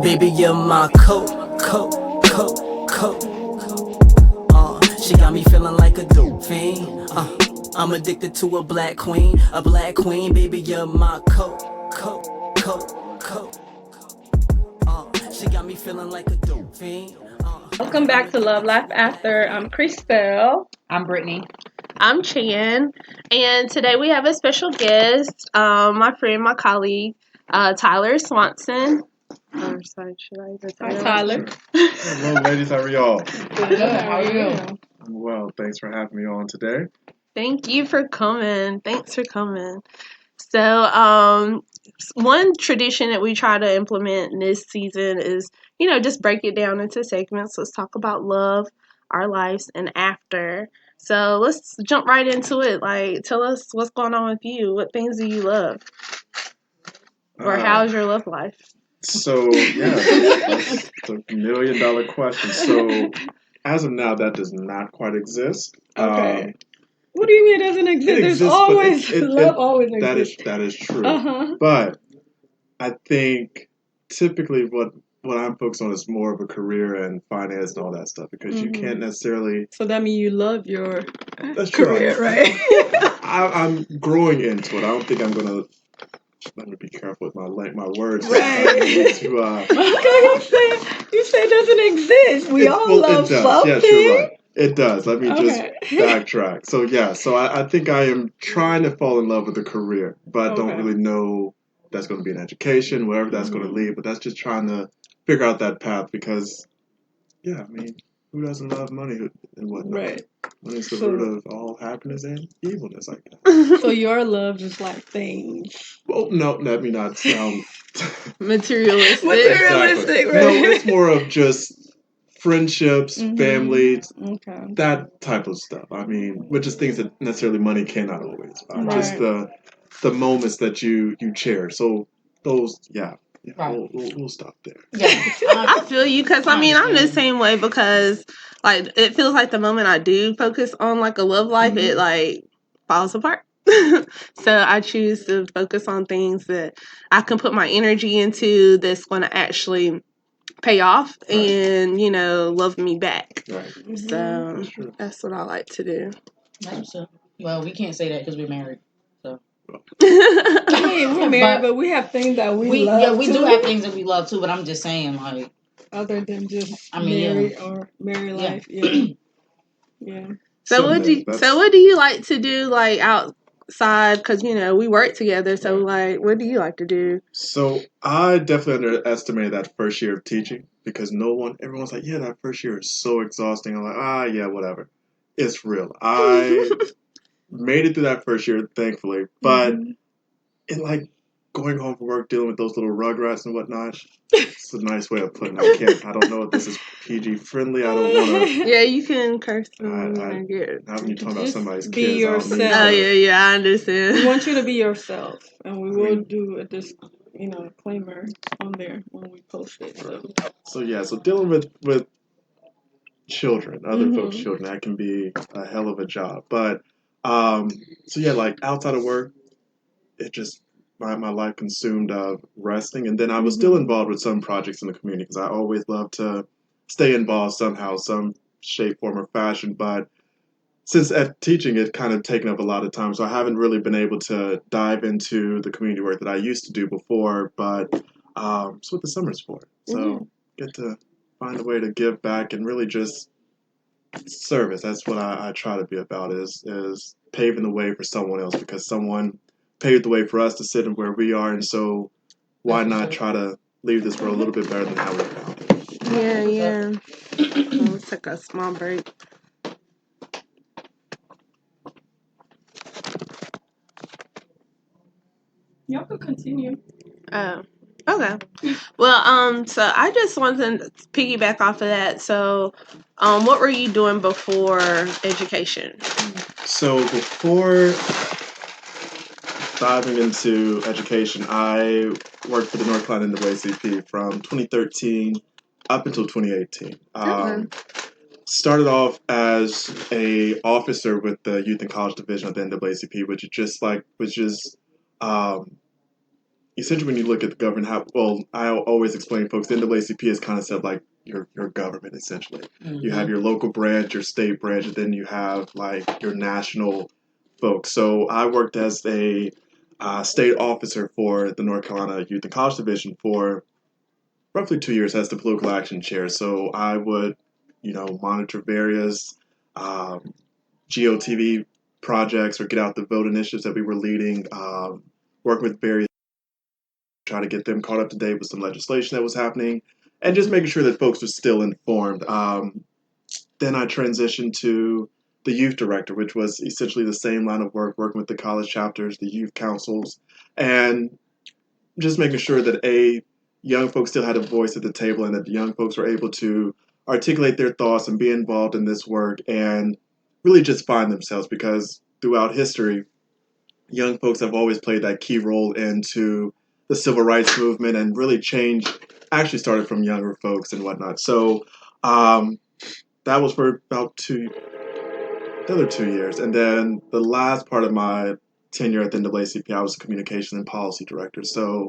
Baby, you're my coat. She got me feeling like a dope fiend. I'm addicted to a black queen, baby, you're my coat. She got me feeling like a dope fiend. Welcome back to Love Life After. I'm Christelle. I'm Brittany. I'm Chan. And today we have a special guest, my friend, my colleague, Tyler Swanson. Hi, Tyler. Hello, ladies. How are y'all? Good. How are you? I'm well. Thanks for having me on today. Thank you for coming. Thanks for coming. So, one tradition that we try to implement this season is, just break it down into segments. Let's talk about love, our lives, and after. So let's jump right into it. Like, tell us what's going on with you. What things do you love? Or how's your love life? So, yeah, that's the $1 million question. So, as of now, that does not quite exist. Okay. What do you mean it doesn't exist? It There's exists, always but love always exists. That is true. Uh-huh. But I think typically what I'm focused on is more of a career and finance and all that stuff because you can't necessarily. So that means you love your That's career, true. right? I'm growing into it. I don't think I'm gonna. Let me be careful with my words. Right. To, Okay, you say it doesn't exist. We all love something. Yes, you're right. It does. Let me just Okay. backtrack. So yeah, I think I am trying to fall in love with a career, but don't Okay. really know if that's going to be an education, wherever that's going to lead. But that's just trying to figure out that path because, yeah, I mean, who doesn't love money and whatnot? Right. Money is the root of all happiness and evilness, I guess. So your love is like things. Well, no, let me not sound Materialistic. Exactly. Right? No, it's more of just friendships, families, Okay. that type of stuff. I mean, which is things that necessarily money cannot always buy. Right. Just the moments that you cherish. So those, yeah. Right. We'll stop there. Yeah. I feel you because I'm the same way because like it feels like the moment I do focus on like a love life, it like falls apart. So I choose to focus on things that I can put my energy into that's going to actually pay off and love me back. Right. So that's what I like to do. Well, we can't say that because we're married. So. I mean, we're married, but we have things that we love. Yeah, we do have things that we love too. But I'm just saying, like, other than just married or married life. Yeah. Yeah. So what do you like to do like outside? Because we work together. So like, what do you like to do? So I definitely underestimated that first year of teaching because everyone's like, yeah, that first year is so exhausting. I'm like, yeah, whatever. It's real. I made it through that first year, thankfully, but it like going home from work dealing with those little rugrats and whatnot. It's a nice way of putting it. I don't know if this is PG friendly. I don't want to. Yeah, you can curse. Now when you're talking about somebody's be kids, yourself. I understand. We want you to be yourself, and we will do this, disclaimer on there when we post it. So dealing with children, other folks' children, that can be a hell of a job. But like outside of work, it just my life consumed of resting, and then I was still involved with some projects in the community because I always love to stay involved somehow, some shape, form, or fashion. But since at teaching, it kind of taken up a lot of time, so I haven't really been able to dive into the community work that I used to do before. But it's what the summer's for, so get to find a way to give back and really just service. That's what I try to be about is paving the way for someone else because someone paved the way for us to sit in where we are, and so why not try to leave this world a little bit better than how we found it. Yeah. Let's take a small break. Y'all can continue. Oh, okay. Well, so I just wanted to piggyback off of that. So, what were you doing before education? So before diving into education, I worked for the North Carolina NAACP from 2013 up until 2018. started off as a officer with the Youth and College Division of the NAACP, which is just essentially when you look at the government, I always explain to folks, the NAACP is kind of set like your government essentially. You have your local branch, your state branch, and then you have like your national folks. So I worked as a state officer for the North Carolina Youth and College Division for roughly 2 years as the political action chair. So I would, monitor various GOTV projects or get out the vote initiatives that we were leading, work with various, try to get them caught up to date with some legislation that was happening, and just making sure that folks were still informed. Then I transitioned to the youth director, which was essentially the same line of work, working with the college chapters, the youth councils, and just making sure that young folks still had a voice at the table and that the young folks were able to articulate their thoughts and be involved in this work and really just find themselves, because throughout history, young folks have always played that key role into the civil rights movement, and really change actually started from younger folks and whatnot. So that was for about the other 2 years. And then the last part of my tenure at the NAACP, I was a communication and policy director. So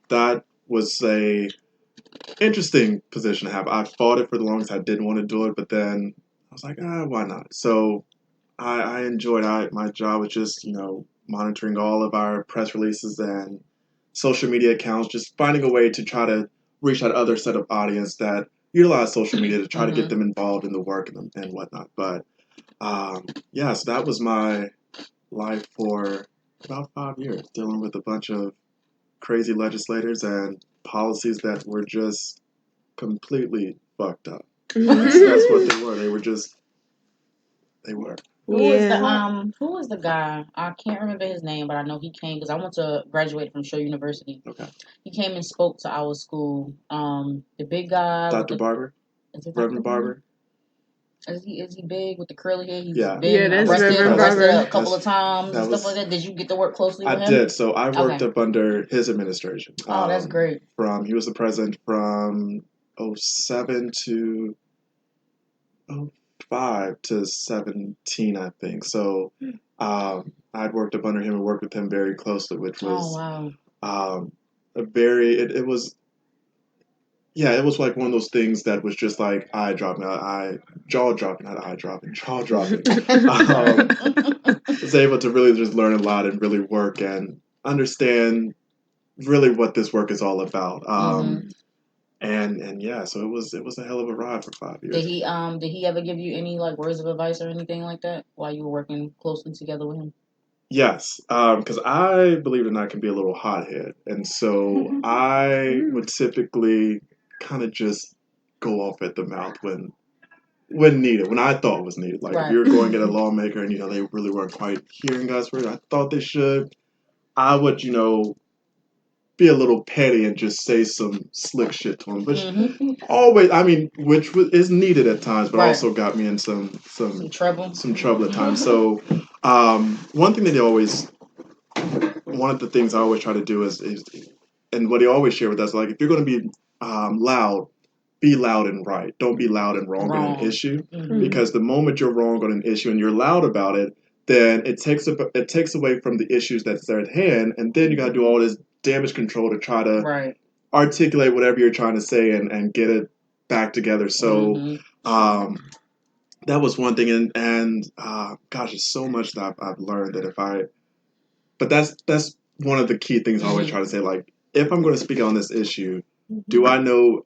that was a interesting position to have. I fought it for the longest. I didn't want to do it, but then I was like, why not? So I enjoyed my job was just, monitoring all of our press releases and social media accounts, just finding a way to try to reach that other set of audience that utilize social media to try to get them involved in the work and whatnot. But so that was my life for about 5 years, dealing with a bunch of crazy legislators and policies that were just completely fucked up. That's what they were. They were. Who was the guy? I can't remember his name, but I know he came because I went to graduate from Shaw University. Okay. He came and spoke to our school. The big guy, Dr. Barber, Reverend Barber. Is he big with the curly hair? He's Yeah, been that's arrested Reverend Barber. a couple of times and stuff like that. Did you get to work closely with him? I did. So I worked up under his administration. Oh, that's great. He was the president from 07 to 05 to 17, I think. So I'd worked up under him and worked with him very closely, which was it was like one of those things that was just like jaw dropping. Was able to really just learn a lot and really work and understand really what this work is all about. So it was a hell of a ride for 5 years. Did he ever give you any like words of advice or anything like that while you were working closely together with him? Yes, because I, believe it or not, can be a little hothead, and so I would typically kind of just go off at the mouth when needed, when I thought was needed. Like if we were going at a lawmaker and they really weren't quite hearing us where I thought they should, I would be a little petty and just say some slick shit to them, which always, is needed at times, but also got me in some trouble at times. So one of the things I always try to do is and what he always shared with us, like if you're going to be loud, be loud and right. Don't be loud and wrong on an issue, because the moment you're wrong on an issue and you're loud about it, then it takes away from the issues that's there at hand, and then you got to do all this damage control to try to articulate whatever you're trying to say and get it back together. So that was one thing, and gosh, there's so much that I've learned but that's one of the key things I always try to say. Like, if I'm going to speak on this issue, do I know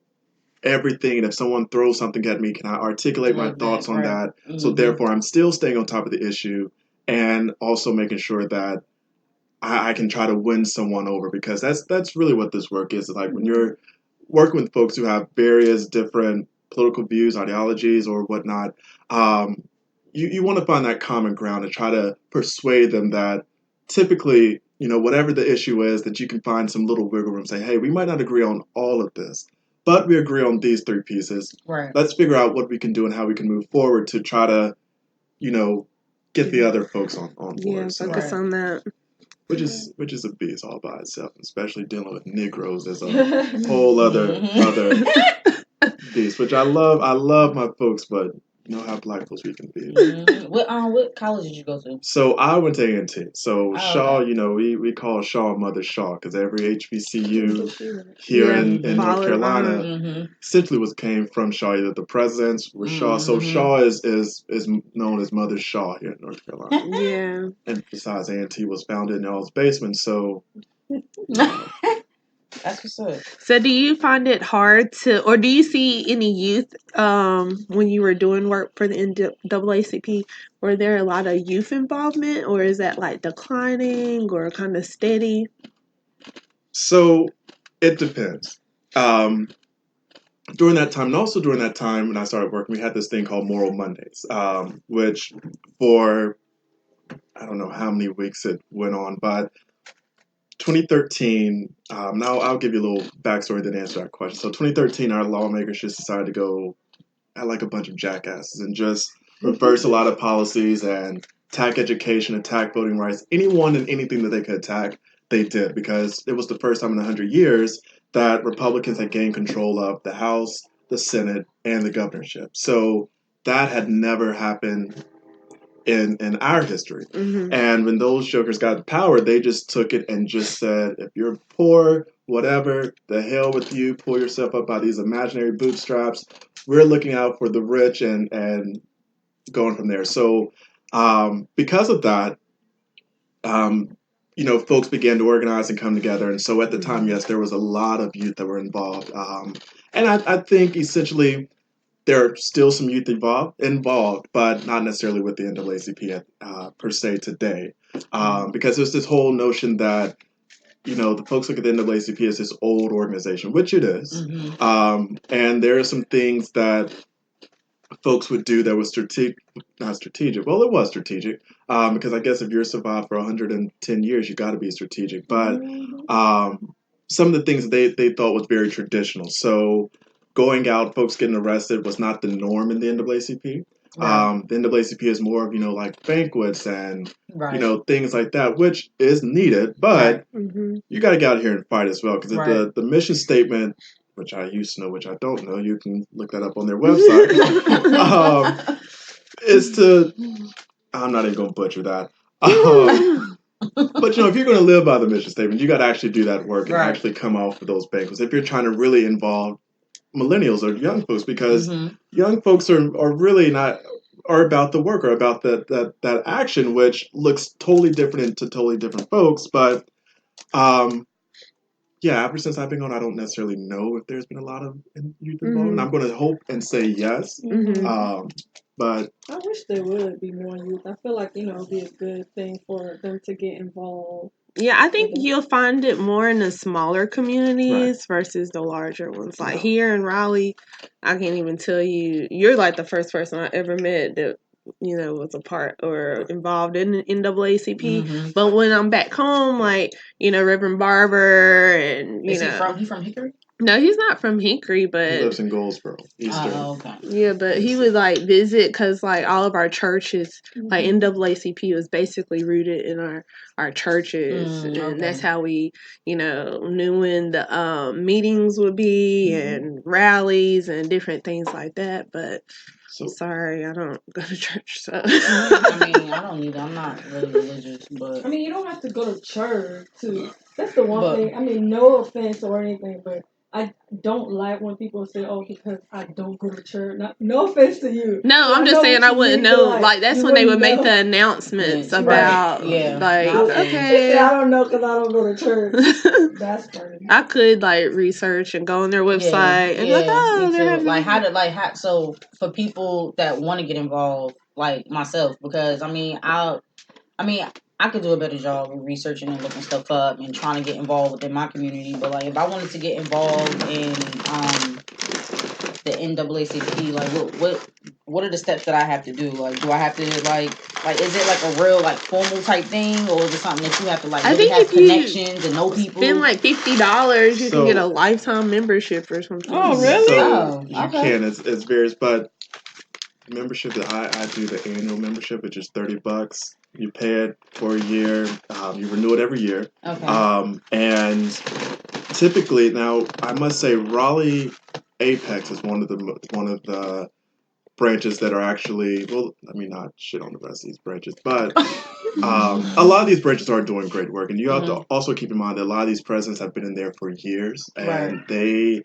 everything? And if someone throws something at me, can I articulate my thoughts on that? So therefore, I'm still staying on top of the issue and also making sure that I can try to win someone over, because that's really what this work is. Like when you're working with folks who have various different political views, ideologies, or whatnot, you want to find that common ground and try to persuade them that typically, whatever the issue is, that you can find some little wiggle room. Say, hey, we might not agree on all of this, but we agree on these 3 pieces. Right. Let's figure out what we can do and how we can move forward to try to, get the other folks on board. Yeah, focus on that. Which is a beast all by itself, especially dealing with Negroes as a whole other beast, which I love. I love my folks, but you know how black folks we can be. What college did you go to? So I went to A&T. So Shaw, Okay. you know, we call Shaw Mother Shaw because every HBCU here Yeah, in North followed Carolina Mm-hmm. essentially came from Shaw. Either the presidents were Shaw. So Shaw is known as Mother Shaw here in North Carolina. Yeah. And besides, A&T was founded in y'all's basement, so That's what's up. So do you find it hard to, or do you see any youth when you were doing work for the NAACP? Were there a lot of youth involvement, or is that like declining or kind of steady? so it depends. During that time, and also during that time when I started working, we had this thing called Moral Mondays, which for I don't know how many weeks it went on, but 2013. Now I'll give you a little backstory then answer that question. So 2013, our lawmakers just decided to go like a bunch of jackasses and just reverse a lot of policies and attack education, attack voting rights. Anyone and anything that they could attack, they did because it was the first time in 100 years that Republicans had gained control of the House, the Senate, and the governorship. So that had never happened in our history. Mm-hmm. And when those jokers got power, they just took it and just said, if you're poor, whatever, the hell with you, pull yourself up by these imaginary bootstraps. We're looking out for the rich and going from there. So because of that, folks began to organize and come together. And so at the time, yes, there was a lot of youth that were involved. And I think essentially there are still some youth involved, but not necessarily with the NAACP per se today, because there's this whole notion that the folks look at the NAACP as this old organization, which it is. And there are some things that folks would do that was not strategic. Well, it was strategic because I guess if you're survived for 110 years, you got to be strategic. But some of the things they thought was very traditional. So going out, folks getting arrested was not the norm in the NAACP. Right. The NAACP is more of like banquets and Right. things like that, which is needed, but you got to get out here and fight as well because the mission statement, which I used to know, which I don't know, you can look that up on their website, is to, I'm not even going to butcher that. But if you're going to live by the mission statement, you got to actually do that work and actually come off of those banquets. If you're trying to really involve millennials or young folks, because young folks are really not are about the work or about that action, which looks totally different to totally different folks. But yeah, ever since I've been on, I don't necessarily know if there's been a lot of youth involvement. I'm going to hope and say yes. But I wish there would be more youth. I feel like, it'd be a good thing for them to get involved. Yeah, I think you'll find it more in the smaller communities versus the larger ones. Like here in Raleigh, I can't even tell you. You're like the first person I ever met that was a part or involved in the NAACP. But when I'm back home, like Reverend Barber and Is he from Hickory? No, he's not from Hickory, but he lives in Goldsboro, Eastern. Okay. Yeah, but he would like visit because like all of our churches, like NAACP was basically rooted in our churches, and that's how we knew when the meetings would be and rallies and different things like that. But sorry, I don't go to church, so I mean, I don't either. I'm not really religious, but I mean, you don't have to go to church to. That's the one thing. I mean, no offense or anything, but I don't like when people say, "Oh, because I don't go to church." No offense to you. No, I'm just saying I wouldn't know. Like that's when they would make the announcements about, like, okay, I don't know because I don't go to church. That's funny. I could like research and go on their website and like, oh, they're having so for people that want to get involved, like myself, because I could do a better job of researching and looking stuff up and trying to get involved within my community. But like, if I wanted to get involved in the NAACP, like what are the steps that I have to do? Like, do I have to like is it like a real like formal type thing, or is it something that you have to like really have connections and know people? Spend like $50, you can get a lifetime membership or something. Oh, really? So you can. It's various, but membership that I do the annual membership, which is $30. You pay it for a year. You renew it every year. Okay. And typically, now I must say, Raleigh Apex is one of the branches that are actually, well, let me not shit on the rest of these branches, but a lot of these branches are doing great work, and you have to also keep in mind that a lot of these presidents have been in there for years, and they,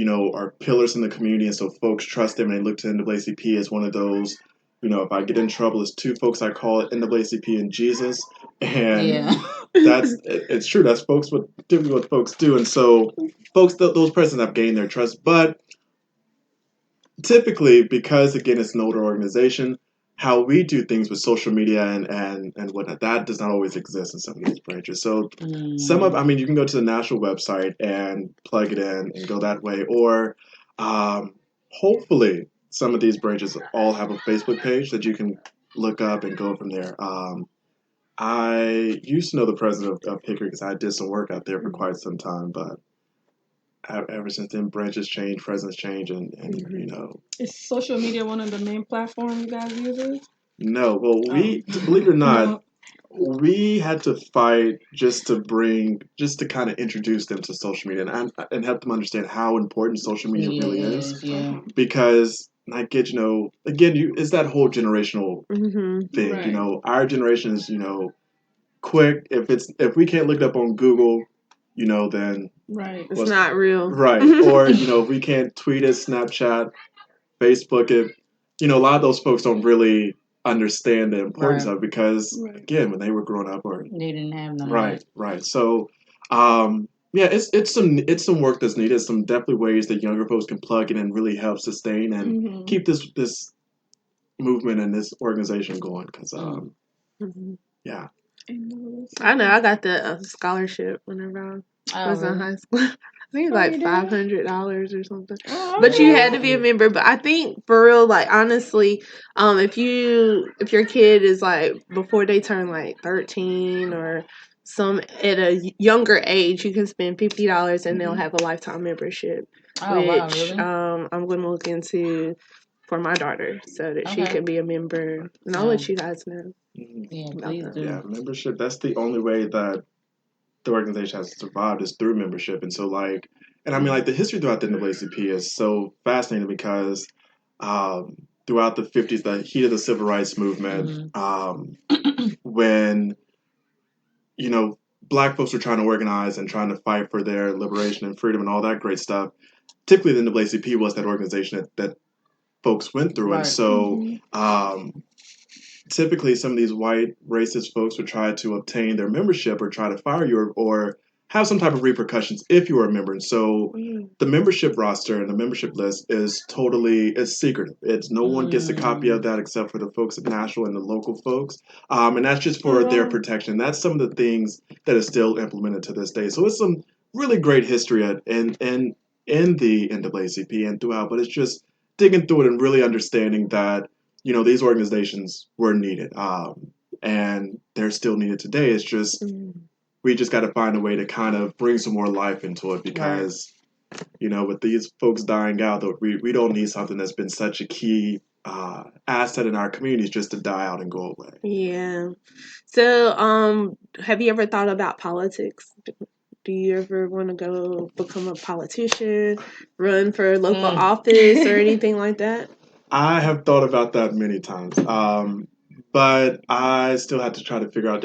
are pillars in the community, and so folks trust them, and they look to NAACP as one of those. If I get in trouble, there's two folks I call it, NAACP and Jesus, and it's true. That's typically what folks do, and so folks, those presidents have gained their trust, but typically, because again it's an older organization, how we do things with social media and whatnot, that does not always exist in some of these branches. So you can go to the national website and plug it in and go that way, or hopefully some of these branches all have a Facebook page that you can look up and go from there. I used to know the president of Hickory because I did some work out there for quite some time, but ever since then, branches change, presidents change, and Is social media one of the main platforms you guys use? No, well, believe it or not, we had to fight just to kind of introduce them to social media and help them understand how important social media really is. Yeah. Because I get, again, it's that whole generational thing. Right. Our generation is, quick. If we can't look it up on Google, then Right. It's not real. right. Or if we can't tweet it, Snapchat, Facebook it, a lot of those folks don't really understand the importance of it because again, when they were growing up, or they didn't have none of that. Right. So, it's some work that's needed. Some definitely ways that younger folks can plug in and really help sustain and keep this movement and this organization going. Because yeah. I know I got the scholarship whenever I was in high school. I think it's like $500 or something. But you had to be a member. But I think for real, like honestly, if your kid is like before they turn like 13 or some at a younger age, you can spend $50 and they'll have a lifetime membership. Which I'm going to look into for my daughter so that she can be a member. And I'll let you guys know. Yeah, please do. Yeah, membership. That's the only way that the organization has survived is through membership. And so, the history throughout the NAACP is so fascinating because throughout the 50s, the heat of the civil rights movement, when, Black folks were trying to organize and trying to fight for their liberation and freedom and all that great stuff, typically the NAACP was that organization that folks went through. And so, typically some of these white racist folks would try to obtain their membership or try to fire you or have some type of repercussions if you were a member. And so the membership roster and the membership list is secretive. It's no one gets a copy of that except for the folks at Nashville and the local folks. And that's just for their protection. That's some of the things that is still implemented to this day. So it's some really great history in the NAACP and throughout, but it's just digging through it and really understanding that these organizations were needed, and they're still needed today. It's just we just got to find a way to kind of bring some more life into it because, with these folks dying out, we don't need something that's been such a key asset in our communities just to die out and go away. Yeah. So, have you ever thought about politics? Do you ever want to go become a politician, run for local office, or anything like that? I have thought about that many times, but I still have to try to figure out.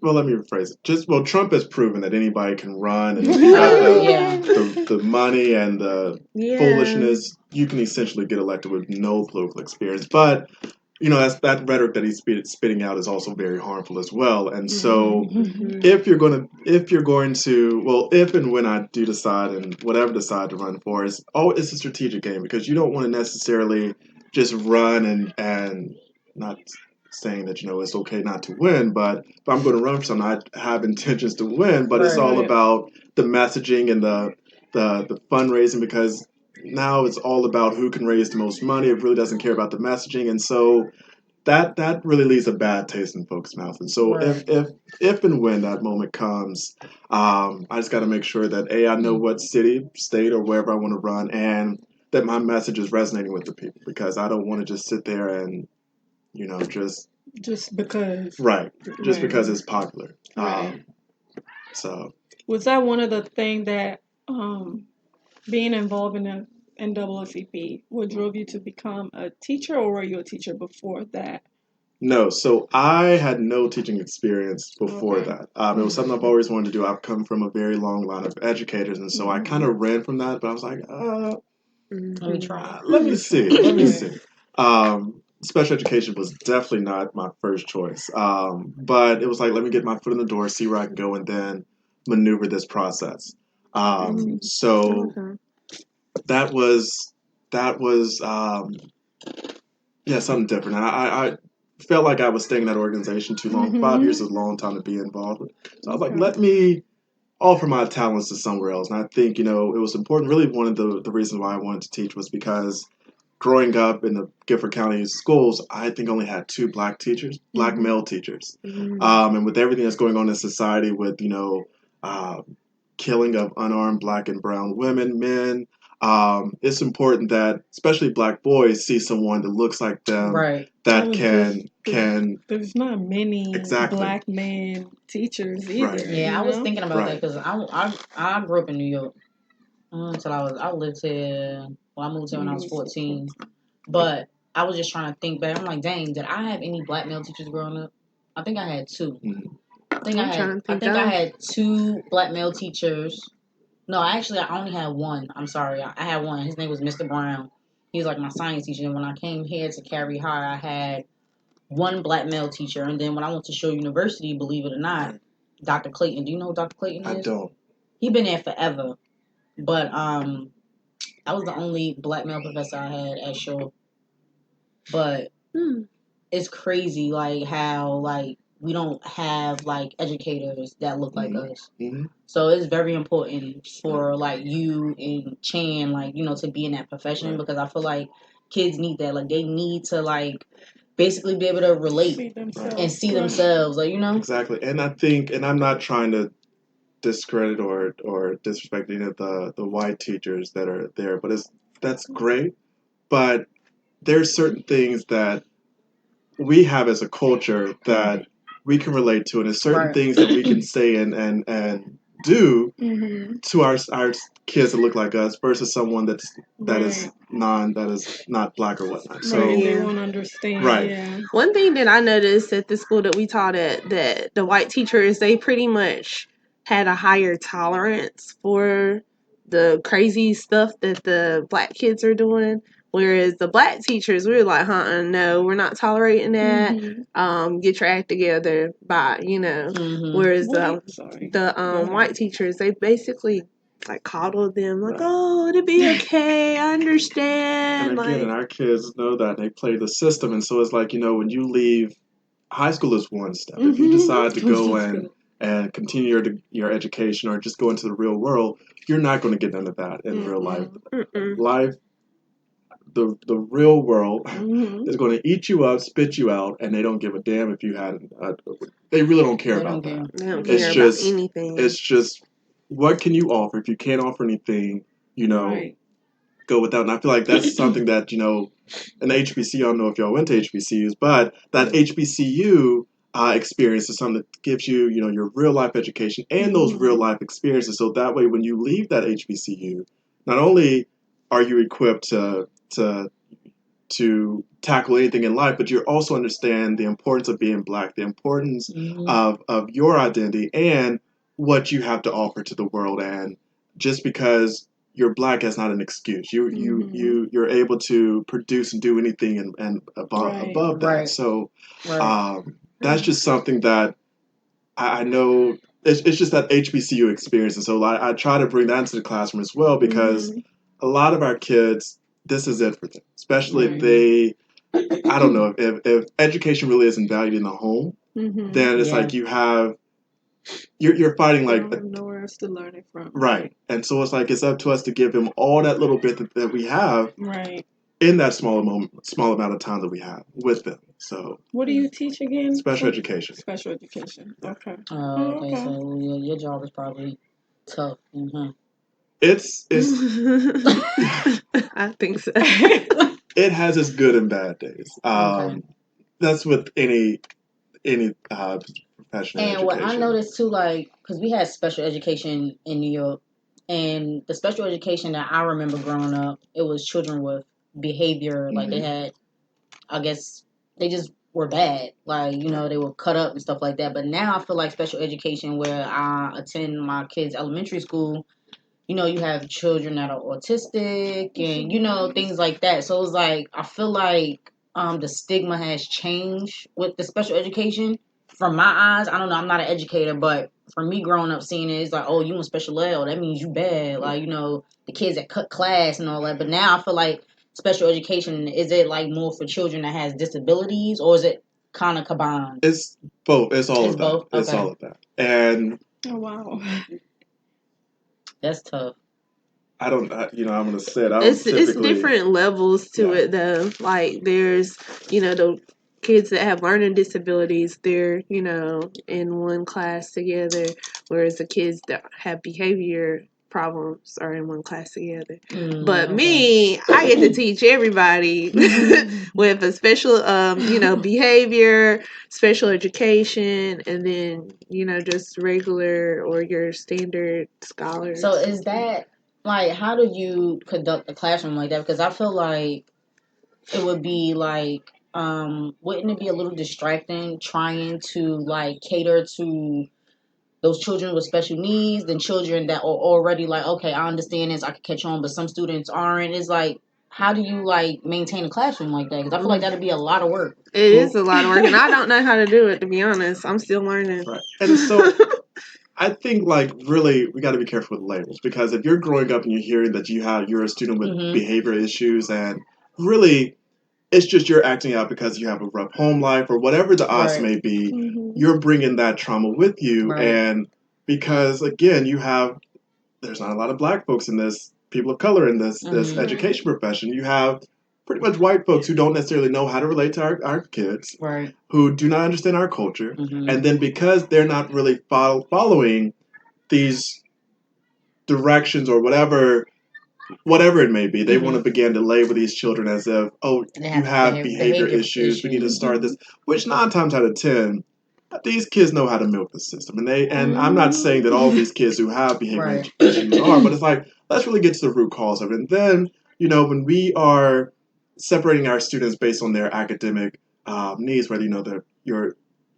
Well, let me rephrase it. Trump has proven that anybody can run, and if you got the money and the foolishness, you can essentially get elected with no political experience. But that rhetoric that he's spitting out is also very harmful as well. And so, if and when I do decide and whatever decide to run for, it's a strategic game because you don't want to necessarily just run and not saying that it's okay not to win, but if I'm going to run for something, I have intentions to win. But it's all about the messaging and the fundraising because now it's all about who can raise the most money. It really doesn't care about the messaging, and so that really leaves a bad taste in folks' mouth. And so if and when that moment comes, I just got to make sure that I know what city, state, or wherever I want to run, and that my message is resonating with the people because I don't want to just sit there and just because because it's popular. So was that one of the things that being involved in the NAACP? What drove you to become a teacher, or were you a teacher before that? No, so I had no teaching experience before Okay. that. It was something I've always wanted to do. I've come from a very long line of educators, and so I kind of ran from that. But I was like, Let me try. let me see, let me Okay. see. Special education was definitely not my first choice, but it was like, let me get my foot in the door, see where I can go, and then maneuver this process. So Okay. that was yeah, something different. And I felt like I was staying in that organization too long. 5 years is a long time to be involved. So I was like, Okay. let me offer my talents to somewhere else. And I think, it was important. Really, one of the reasons why I wanted to teach was because growing up in the Gifford County schools, I think only had two black teachers, black male teachers. And with everything that's going on in society with, uh, killing of unarmed black and brown women, men, it's important that especially black boys see someone that looks like them Right. that was can There's not many exactly black men teachers either. right. Yeah, I was thinking about that Right. because I grew up in New York until I lived here. Well, I moved here when I was 14, but I was just trying to think back. I'm like, dang, did I have any black male teachers growing up? I think I had two. Mhm. I think I had two black male teachers. No, actually, I only had one. I'm sorry, I had one. His name was Mr. Brown. He was like my science teacher. And when I came here to Cary High, I had one black male teacher, and then when I went to Shaw University, believe it or not, Dr. Clayton. Do you know who Dr. Clayton I is? don't. He been there forever, but I was the only black male professor I had at Shaw. But it's crazy, like how like we don't have like educators that look like us. Mhm. So it's very important for like you and Chan, like to be in that profession Right. because I feel like kids need that. Like they need to like basically be able to relate See themselves. and see Right. themselves, like Exactly. And I think, and I'm not trying to discredit or disrespect any of the white teachers that are there, but that's great. But there's certain things that we have as a culture that we can relate to, and there's certain Right. things that we can say and do Mm-hmm. to our kids that look like us versus someone that is Right. that is not black or whatnot. Right. So They Yeah. won't understand. right. Yeah. One thing that I noticed at the school that we taught at, that the white teachers, they pretty much had a higher tolerance for the crazy stuff that the black kids are doing. Whereas the black teachers, we were like, no, we're not tolerating that. Get your act together. Bye, Whereas Sorry. the white teachers, they basically like coddled them, like, Right. oh, it'll be okay. I And understand. again, and Like, our kids know that they play the system, and so it's like when you leave high school is one step. If you decide to go and continue your education or just go into the real world, you're not going to get none of that in real life. Life, the real world is going to eat you up, spit you out, and they don't give a damn if you had. They really don't care They about don't care. that. they don't It's care about just anything. it's just what can you offer? If you can't offer anything, Right. go with that. And I feel like that's something that, an HBCU, I don't know if y'all went to HBCUs, but that HBCU experience is something that gives you, your real life education and those real life experiences. So that way, when you leave that HBCU, not only are you equipped to tackle anything in life, but you also understand the importance of being black, the importance of your identity and what you have to offer to the world. And just because you're black, that's not an excuse. You're able to produce and do anything and above that. Right. So Right. that's just something that I know. It's just that HBCU experience, and so I try to bring that into the classroom as well because a lot of our kids, this is it for them, especially if they. I don't know if education really isn't valued in the home, then it's like you're fighting They like don't have nowhere else to learn it from. right, and so it's like it's up to us to give them all that little bit that we have Right. in that small amount of time that we have with them. So What do you teach again? special education. Special education. Yeah. Okay. Oh, okay. So your job is probably tough. It's I think so. it has its good and bad days. Okay. That's with any profession in And what I education. noticed too, like, because we had special education in New York, And the special education that I remember growing up, it was children with behavior, like they had, I guess, they just were bad. Like, you know, they were cut up and stuff like that. But now I feel like special education, where I attend my kids' elementary school, you know, you have children that are autistic and, you know, things like that. So it's like, I feel like the stigma has changed with the special education. From my eyes, I don't know, I'm not an educator, but for me growing up seeing it, it's like, oh, you in special ed, oh, that means you bad. Like, you know, the kids that cut class and all that. But now I feel like special education, is it like more for children that has disabilities, or is it kind of combined? It's both. It's all It's of that. both? It's Okay. all of that. And Oh wow. That's tough. I don't, you know, I'm going to say it. I don't It's typically. different levels to Yeah. it though. Like there's, you know, the kids that have learning disabilities, they're, you know, in one class together, whereas the kids that have behavior problems are in one class together. But Okay. me, I get to teach everybody with a special you know, behavior, special education, and then, you know, just regular or your standard scholars. So is that, like, how do you conduct a classroom like that? Because I feel like it would be like, wouldn't it be a little distracting trying to like cater to those children with special needs than children that are already like, okay, I understand this, I can catch on, but some students aren't. It's like, how do you like maintain a classroom like that? Because I feel like that'd be a lot of work. It is a lot of work, and I don't know how to do it, to be honest. I'm still learning. Right. And so I think, like, really, we got to be careful with labels, because if you're growing up and you're hearing that you're a student with behavior issues, and really it's just you're acting out because you have a rough home life or whatever the odds may be, you're bringing that trauma with you. Right. And because, again, there's not a lot of black folks in this, people of color in this education profession. You have pretty much white folks who don't necessarily know how to relate to our kids, Right. who do not understand our culture. And then because they're not really following these directions or whatever it may be, they want to begin to label these children as if, oh, you have behavior issues, we need to start this, which 9 times out of 10, these kids know how to milk the system. And I'm not saying that all these kids who have behavior issues are, but it's like, let's really get to the root cause of it. And then, you know, when we are separating our students based on their academic needs, whether, you know,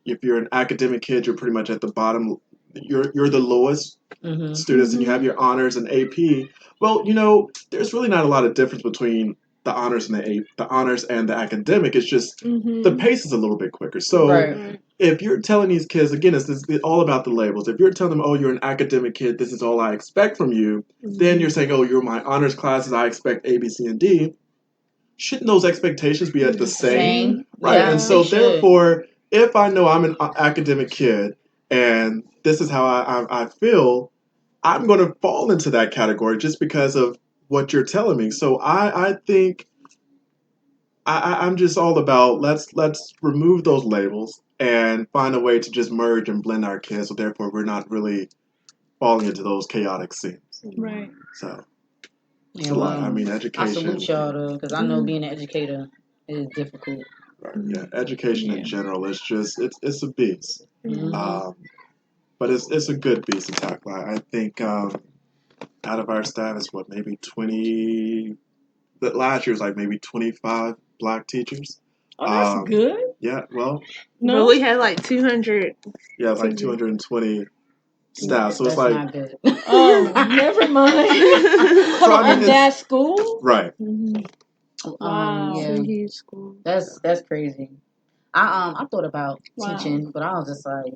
if you're an academic kid, you're pretty much at the bottom, you're the lowest students, and you have your honors and AP. Well, you know, there's really not a lot of difference between the honors and the honors and the academic. It's just the pace is a little bit quicker. So if you're telling these kids, again, it's all about the labels. If you're telling them, oh, you're an academic kid, this is all I expect from you, then you're saying, oh, you're my honors classes, I expect A, B, C, and D. Shouldn't those expectations be at the same? Right. Yeah, and so they should. therefore, if I know I'm an academic kid and this is how I feel, I'm going to fall into that category just because of what you're telling me. So I think I'm just all about let's remove those labels and find a way to just merge and blend our kids. So therefore, we're not really falling into those chaotic scenes. Right. So Yeah, it's a lot. well, I mean, I education. salute y'all though, because I know being an educator is difficult. Right, yeah, education in general is just it's a beast. But it's a good beast to tackle. I think out of our staff is what, maybe 20. That last year was like maybe 25 black teachers. Oh, that's good. Yeah, well, But we had like 200. yeah, like 220 staff. So it's That's like, not good. Oh, never mind. so I mean, At that school? right. Wow. Yeah, It's a huge school. that's crazy. I thought about teaching, but I was just like,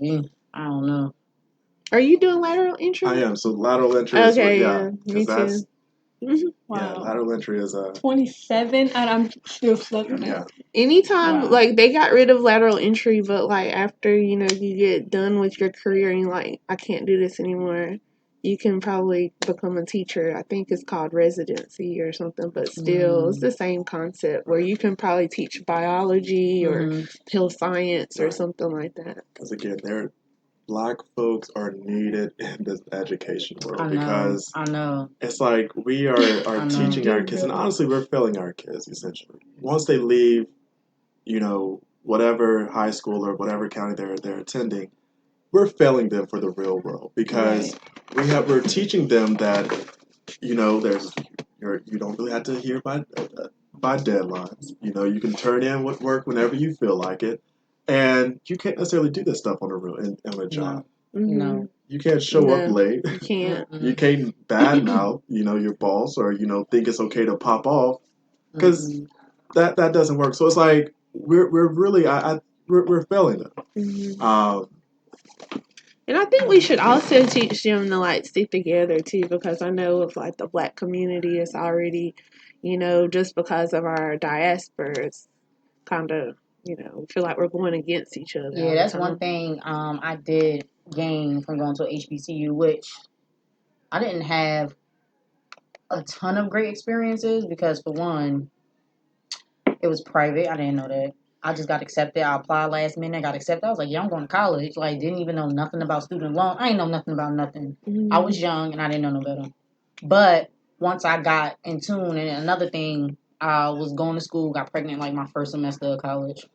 I don't know. Are you doing lateral entry? I am. So lateral entry is Okay, what, yeah, me that's, too. yeah, Wow. lateral entry is 27, and I'm still stuck in yeah. that. Anytime, Wow. like, they got rid of lateral entry, but, like, after, you know, you get done with your career and you're like, I can't do this anymore, you can probably become a teacher. I think it's called residency or something, but still, it's the same concept where you can probably teach biology or health science or something like that. Because again, black folks are needed in this education world. I know. It's like we are teaching our kids, and honestly, we're failing our kids essentially. Once they leave, you know, whatever high school or whatever county they're attending, we're failing them for the real world because we're teaching them that you don't really have to adhere by deadlines. You can turn in with work whenever you feel like it, and you can't necessarily do this stuff on a job. No. You can't show up late. You can't. You can't badmouth your boss or think it's okay to pop off because that doesn't work. So it's like we're really we're failing them. And I think we should also teach them to like stick together too, because I know of like the Black community is already, just because of our diasporas, kind of, feel like we're going against each other. Yeah, that's one thing I did gain from going to HBCU, which I didn't have a ton of great experiences because, for one, it was private. I didn't know that. I just got accepted. I applied last minute. I got accepted. I was like, yeah, I'm going to college. Like, didn't even know nothing about student loan. I didn't know nothing about nothing. Mm-hmm. I was young and I didn't know no better. But once I got in tune, and another thing, I was going to school, got pregnant like my first semester of college.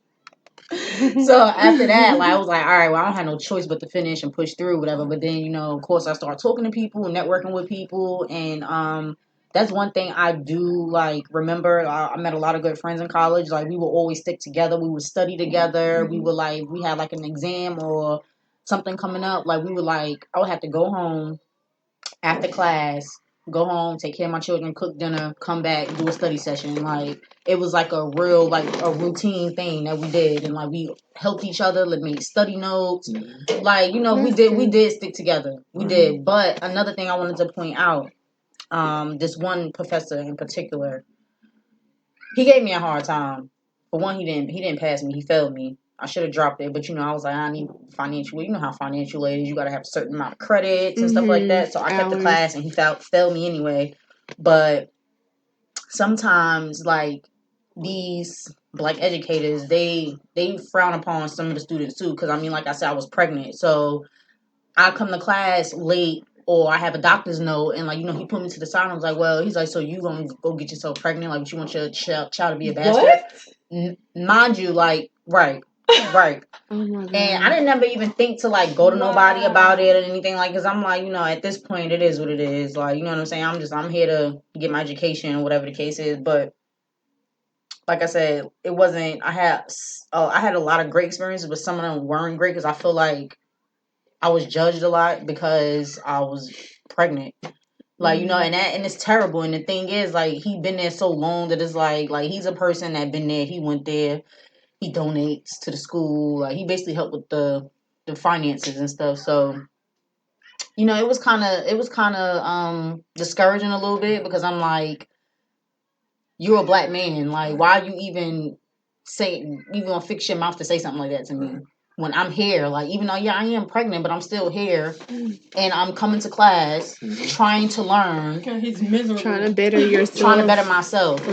So after that, I was like, all right, well, I don't have no choice but to finish and push through, whatever. But then, of course, I started talking to people, networking with people, and that's one thing I do remember. I met a lot of good friends in college. Like, we would always stick together. We would study together. We would we had an exam or something coming up. Like, we would I would have to go home after class, go home, take care of my children, cook dinner, come back, do a study session. It was a real a routine thing that we did, and we helped each other, made study notes. We did stick together. We did. But another thing I wanted to point out, this one professor in particular, he gave me a hard time. For one, he didn't pass me. He failed me. I should have dropped it, but I was like, I need financial. You know how financial aid is. You got to have a certain amount of credits and stuff like that. So I kept the class, and he failed me anyway. But sometimes, these Black educators, they frown upon some of the students too. Because like I said, I was pregnant, so I come to class late. Or I have a doctor's note, and he put me to the side. And I was like, "Well," he's like, "So you gonna go get yourself pregnant? Like, you want your child to be a bastard?" Mind you, right. Oh my God. And I didn't never even think to go to nobody about it or anything, because I'm at this point it is what it is. You know what I'm saying? I'm here to get my education or whatever the case is. But like I said, it wasn't. I had a lot of great experiences, but some of them weren't great because I feel like I was judged a lot because I was pregnant. And it's terrible. And the thing is, he been there so long that it's he's a person that been there. He went there. He donates to the school. He basically helped with the finances and stuff. So, it was kind of discouraging a little bit because I'm like, you're a Black man. Why are you even gonna fix your mouth to say something like that to me? When I'm here, even though I am pregnant, but I'm still here, and I'm coming to class, trying to learn, he's miserable, trying to better yourself, trying to better myself,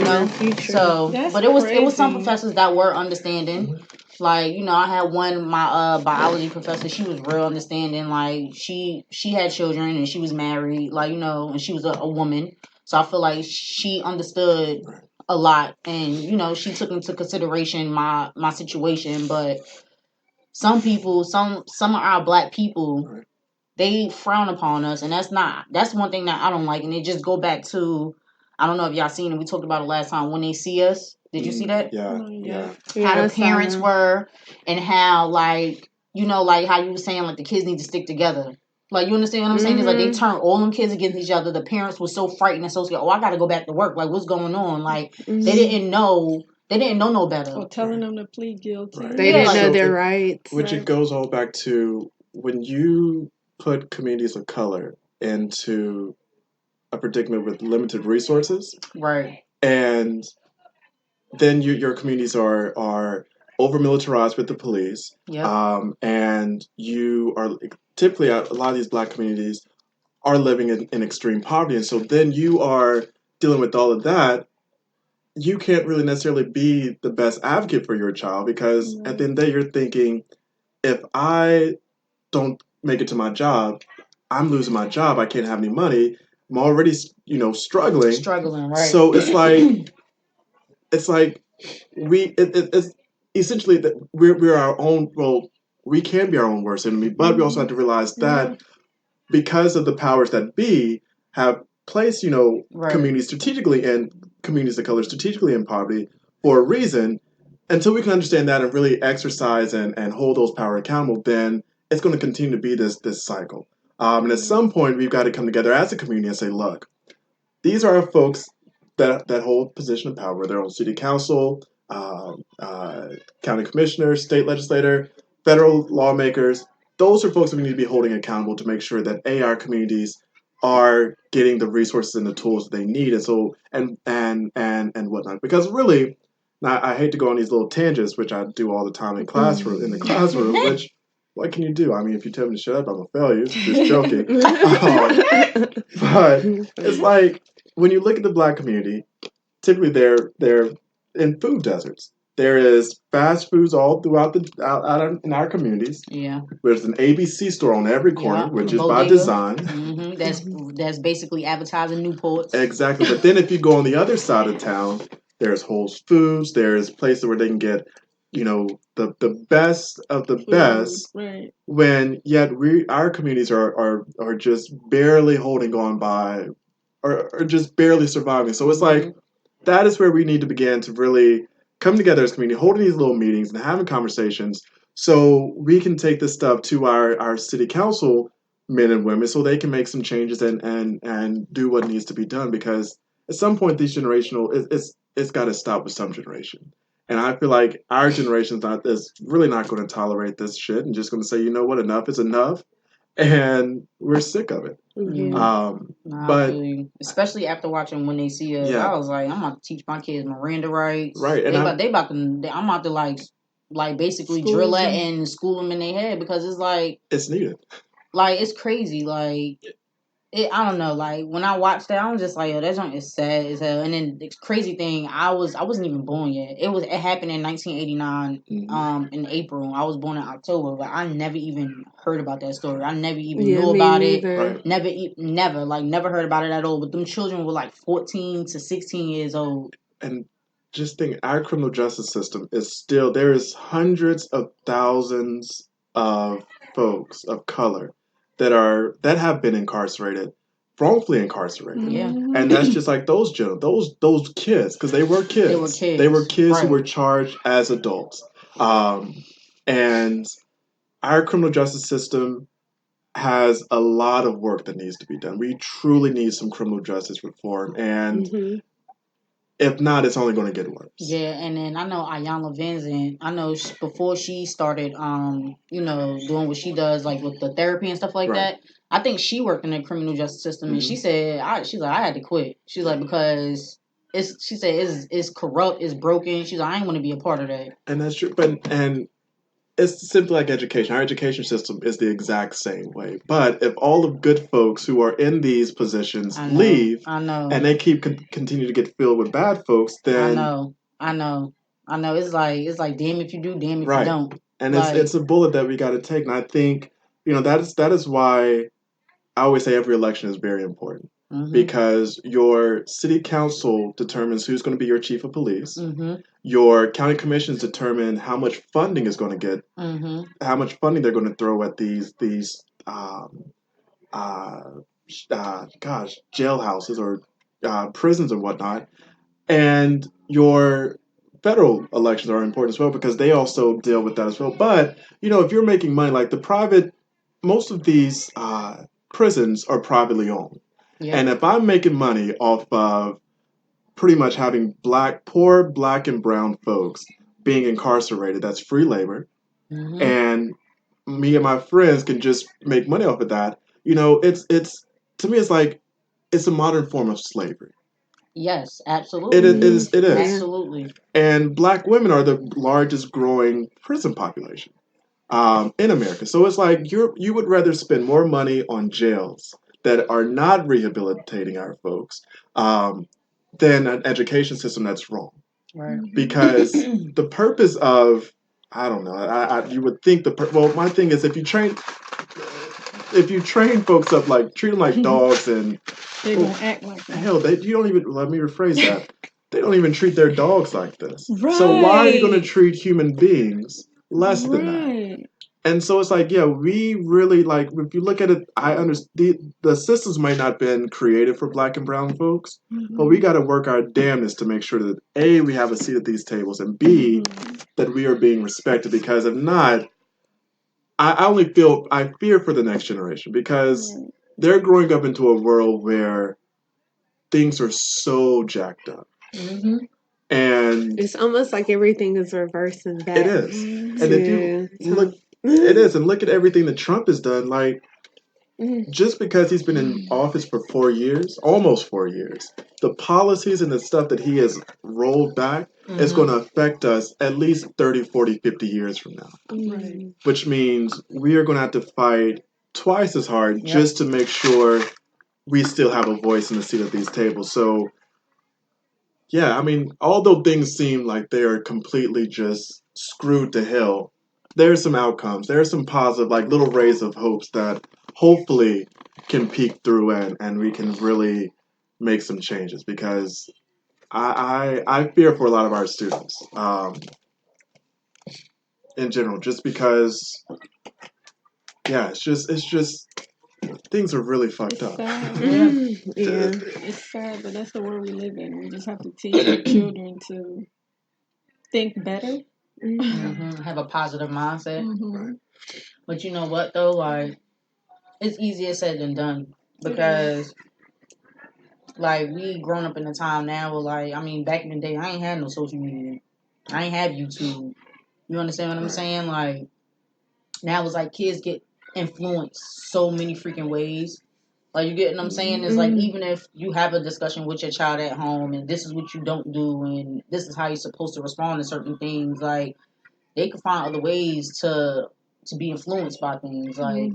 So, that's but it was some crazy. professors that were understanding. I had one, my biology professor. She was real understanding. She had children and she was married. And she was a woman, so I feel like she understood a lot, and she took into consideration my situation, but. Some people, some of our Black people, they frown upon us, and that's one thing that I don't like. And it just go back to, I don't know if y'all seen it. We talked about it last time. When they see us, did you see that? Yeah. How the parents were, and how how you were saying the kids need to stick together. You understand what I'm saying? It's they turn all them kids against each other. The parents were so frightened and so scared. Oh, I got to go back to work. What's going on? They didn't know. They didn't know no better. Or telling them to plead guilty. Right. They didn't know their rights. Which it goes all back to when you put communities of color into a predicament with limited resources. Right. And then your communities are over militarized with the police. Yep. And you are typically a lot of these Black communities are living in extreme poverty. And so then you are dealing with all of that. You can't really necessarily be the best advocate for your child because at the end of the day, you're thinking, if I don't make it to my job, I'm losing my job. I can't have any money. I'm already, struggling. Struggling, right? So it's it's essentially that we're our own. Well, we can be our own worst enemy, but we also have to realize that because of the powers that be have placed, communities strategically and communities of color strategically in poverty for a reason, until we can understand that and really exercise and hold those power accountable, then it's going to continue to be this cycle. And at some point, we've got to come together as a community and say, look, these are our folks that hold position of power, whether on city council, county commissioner, state legislator, federal lawmakers. Those are folks that we need to be holding accountable to make sure that our communities are getting the resources and the tools that they need, and so and whatnot. Because really, now I hate to go on these little tangents, which I do all the time in the classroom. Which what can you do? I mean, if you tell me to shut up, I'm gonna fail you. Just joking. But it's like when you look at the Black community, typically they're in food deserts. There is fast foods all throughout in our communities. Yeah. There's an ABC store on every corner, which is by Bodega. design. That's basically advertising Newports. Exactly. But then if you go on the other side of town, there's Whole Foods. There's places where they can get, the best of the best. Right. When yet our communities are just barely holding on by, or just barely surviving. So it's like that is where we need to begin to really come together as a community, holding these little meetings and having conversations so we can take this stuff to our city council men and women so they can make some changes and do what needs to be done, because at some point these it's got to stop with some generation. And I feel like our generation is really not going to tolerate this shit and just going to say, you know what, enough is enough, and we're sick of it. Yeah. But I feel you. Especially after watching When They See Us, I was like, I'm about to teach my kids Miranda rights. Right, and I'm about to like basically School drill that them. and school them in their head, because it's like it's needed. like it's crazy. Like I don't know. Like when I watched that, I was just like, "Yo, that joint is sad as hell." And then the crazy thing, I wasn't even born yet. It happened in 1989, in April. I was born in October, but I never even heard about that story. I never even knew about it. Right. Never heard about it at all. But them children were like 14 to 16 years old. And just think, our criminal justice system is still, there is hundreds of thousands of folks of color that have been incarcerated, wrongfully incarcerated. Yeah. And that's just like those kids, because they were kids. They were kids. They were kids who Right. were charged as adults. And our criminal justice system has a lot of work that needs to be done. We truly need some criminal justice reform, and if not, it's only going to get worse. Yeah, and then I know Ayanna Vincent. I know before she started, doing what she does, like with the therapy and stuff like Right. that. I think she worked in the criminal justice system, and she said, she's like, I had to quit. She's like, because it's corrupt, it's broken. She's like, I ain't want to be a part of that. And that's true, and it's simply like education. Our education system is the exact same way. But if all the good folks who are in these positions leave, and they continue to get filled with bad folks, then I know. It's like damn if you do, damn if you don't. And it's a bullet that we got to take. And I think that is why I always say every election is very important, because your city council determines who's going to be your chief of police. Your county commissions determine how much funding is going to get, how much funding they're going to throw at these jailhouses or prisons and whatnot. And your federal elections are important as well, because they also deal with that as well. But if you're making money, like most of these prisons are privately owned. Yep. And if I'm making money off of pretty much having poor black and brown folks being incarcerated, that's free labor, and me and my friends can just make money off of that, it's to me, it's like it's a modern form of slavery. Yes, absolutely. It is. Absolutely. And black women are the largest growing prison population in America. So it's like you would rather spend more money on jails that are not rehabilitating our folks than an education system that's wrong. Right. Because the purpose of, I don't know, you would think my thing is, if you train folks up, like treat them like dogs, and they don't act like that. Hell, you don't even, let me rephrase that. They don't even treat their dogs like this. Right. So why are you going to treat human beings less than that? And so it's like, yeah, we really like, if you look at it, I understand the systems might not have been created for Black and brown folks, but we got to work our damnedest to make sure that A, we have a seat at these tables, and B, that we are being respected. Because if not, I fear for the next generation because they're growing up into a world where things are so jacked up. Mm-hmm. And It's almost like everything is reversing back. it is. And if you look, it is. And look at everything that Trump has done. Like, just because he's been in office for 4 years, almost 4 years, the policies and the stuff that he has rolled back is going to affect us at least 30, 40, 50 years from now. Right. Which means we are going to have to fight twice as hard just to make sure we still have a voice in the seat at these tables. So, yeah, I mean, although things seem like they are completely just screwed to hell, there are some outcomes. There are some positive, like little rays of hopes that hopefully can peek through and we can really make some changes because I fear for a lot of our students in general, just because, yeah, it's just things are really fucked up. Sad. Yeah. It's sad, but that's the world we live in. We just have to teach our children to think better. Have a positive mindset. Mm-hmm. But you know what though, like it's easier said than done because like we grown up in a time now where like I mean back in the day I ain't had no social media. I ain't have YouTube. You understand what I'm saying? Like now it's like kids get influenced so many freaking ways. Like you get what I'm saying? It's like even if you have a discussion with your child at home and this is what you don't do and this is how you're supposed to respond to certain things, like they can find other ways to be influenced by things. Like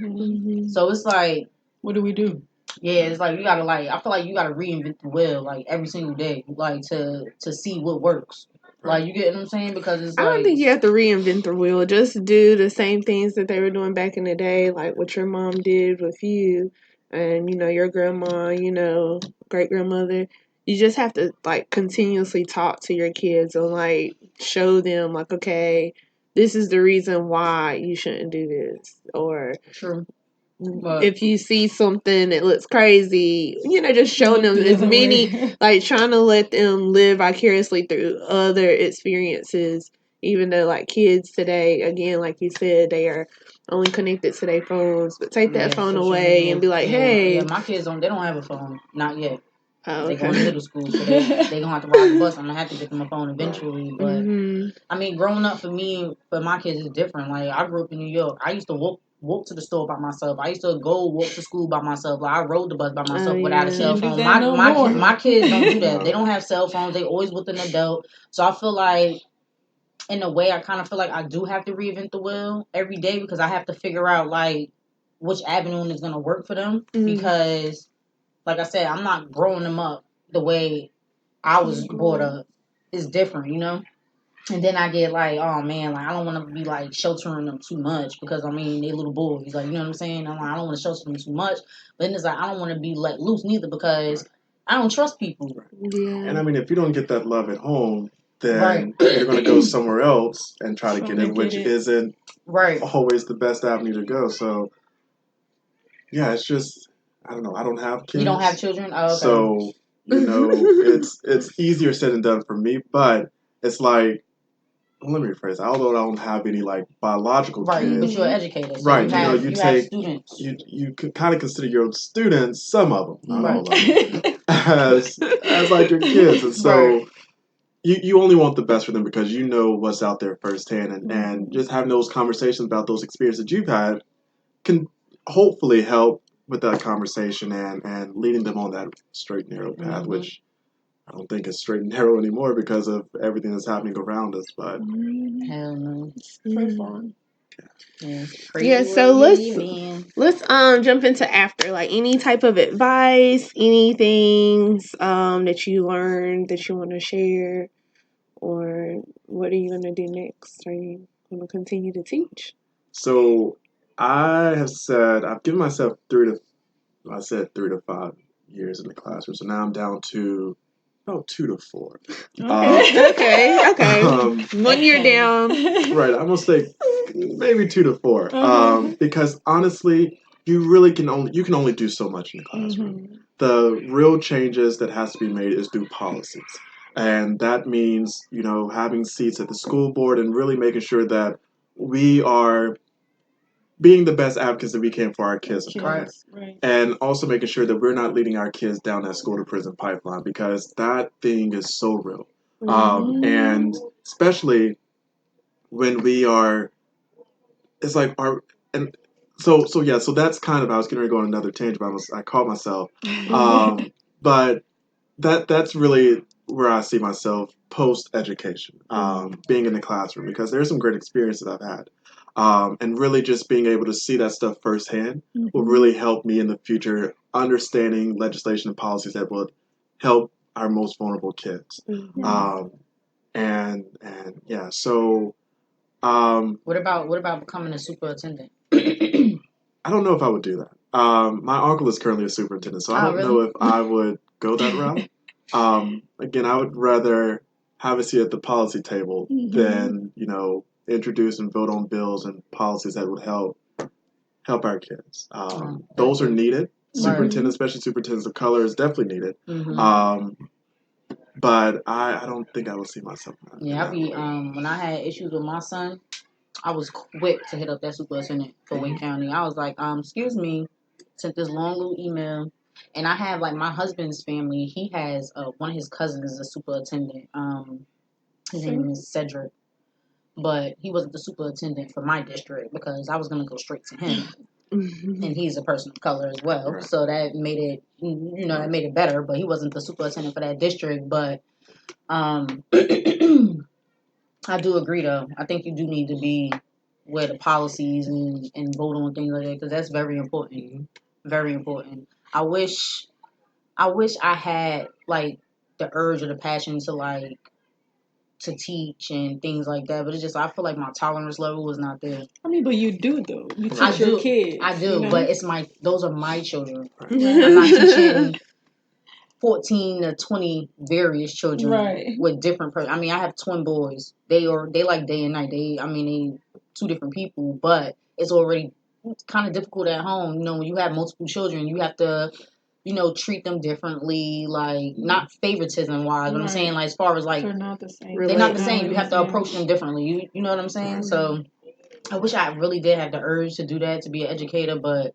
so it's like What do we do? yeah, it's like you gotta like I feel like you gotta reinvent the wheel like every single day, like to see what works. Like you get what I'm saying? Because it's I like don't think you have to reinvent the wheel. Just do the same things that they were doing back in the day, like what your mom did with you and, your grandma, great grandmother. You just have to like continuously talk to your kids and like show them like, okay, this is the reason why you shouldn't do this. Or true. But if you see something that looks crazy, just showing them as many, like trying to let them live vicariously through other experiences, even though like kids today, again, like you said, they are only connected to their phones, but take that phone away and be like, hey. Yeah, my kids they don't have a phone. Not yet. Oh, They okay. going to middle school, so they gonna have to ride the bus. I'm gonna have to get them a phone eventually. But I mean, growing up for my kids is different. Like I grew up in New York. I used to walk to the store by myself. I used to go walk to school by myself. Like I rode the bus by myself without a cell phone. My kids don't do that. They don't have cell phones. They always with an adult. So I feel like in a way I kind of feel like I do have to reinvent the wheel every day because I have to figure out like which avenue is gonna work for them because like I said, I'm not growing them up the way I was brought up. It's different, And then I get like, oh man, like I don't want to be like sheltering them too much because I mean they little boys, like you know what I'm saying. I'm like I don't want to shelter them too much, but then it's like I don't want to be let loose neither because I don't trust people. Yeah. And I mean, if you don't get that love at home, then you're going to go somewhere else and try to get it, which isn't always the best avenue to go. So yeah, it's just I don't know. I don't have kids. You don't have children, oh, okay. So it's easier said than done for me. But it's like, let me rephrase. Although I don't have any like biological kids, but you're an educator, so right? you have students. You kind of consider your students, some of them, not all of them, as like your kids, and so. You only want the best for them because you know what's out there firsthand, and just having those conversations about those experiences you've had can hopefully help with that conversation and leading them on that straight and narrow path, which I don't think is straight and narrow anymore because of everything that's happening around us. But hell no, yeah. So let's jump into after, like any type of advice, any things that you learned that you want to share. Or what are you going to do next? Are you going to continue to teach? So I've given myself 3 to 5 years in the classroom. So now I'm down to about 2 to 4. Okay. 1 year down. Right. I'm going to say maybe 2 to 4. Because honestly, you can only do so much in the classroom. The real changes that has to be made is through policies. And that means, having seats at the school board and really making sure that we are being the best advocates that we can for our kids. Right. And also making sure that we're not leading our kids down that school to prison pipeline, because that thing is so real. And especially when we are, it's like so that's kind of, I was getting ready to go on another tangent, but I caught myself. But that's really where I see myself post education, being in the classroom, because there's some great experiences I've had. And really just being able to see that stuff firsthand will really help me in the future, understanding legislation and policies that would help our most vulnerable kids. And yeah, so What about becoming a superintendent? I don't know if I would do that. My uncle is currently a superintendent, so I don't know if I would go that route. Again, I would rather have a seat at the policy table than, introduce and vote on bills and policies that would help our kids. Those are needed. Superintendents, especially superintendents of color, is definitely needed. But I don't think I would see myself in that. Yeah, when I had issues with my son, I was quick to hit up that superintendent for Wake County. I was like, excuse me, sent this long little email. And I have, like, my husband's family, he has one of his cousins is a superintendent. His name is Cedric. But he wasn't the superintendent for my district because I was going to go straight to him. And he's a person of color as well. Right. So that made it, that made it better. But he wasn't the superintendent for that district. But I do agree, though. I think you do need to be where the policies and vote on things like that, because that's very important. Very important. I wish I had, like, the urge or the passion to teach and things like that, but it's just, I feel like my tolerance level was not there. I mean, but you do, though. You teach your kids. I do, but those are my children. I'm not teaching 14 to 20 various children with different I mean, I have twin boys. They like day and night. They two different people, but it's already kind of difficult at home. When you have multiple children, you have to, treat them differently, like, not favoritism wise, but I'm saying, like, as far as, like, they're not the same. They're not the same. You have to approach them differently. You know what I'm saying? So I wish I really did have the urge to do that, to be an educator, but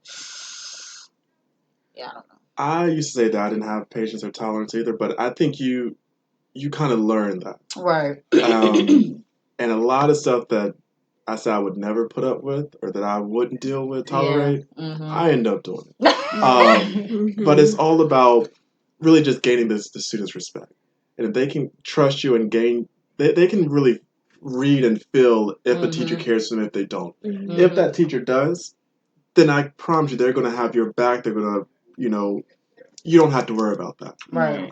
yeah, I don't know. I used to say that I didn't have patience or tolerance either, but I think you kind of learn that. Right. And a lot of stuff that I said I would never put up with, or that I wouldn't deal with, tolerate, I end up doing it. But it's all about really just gaining the students' respect. And if they can trust you and they can really read and feel if a teacher cares for them, if they don't. If that teacher does, then I promise you they're going to have your back. They're going to, you don't have to worry about that. Right.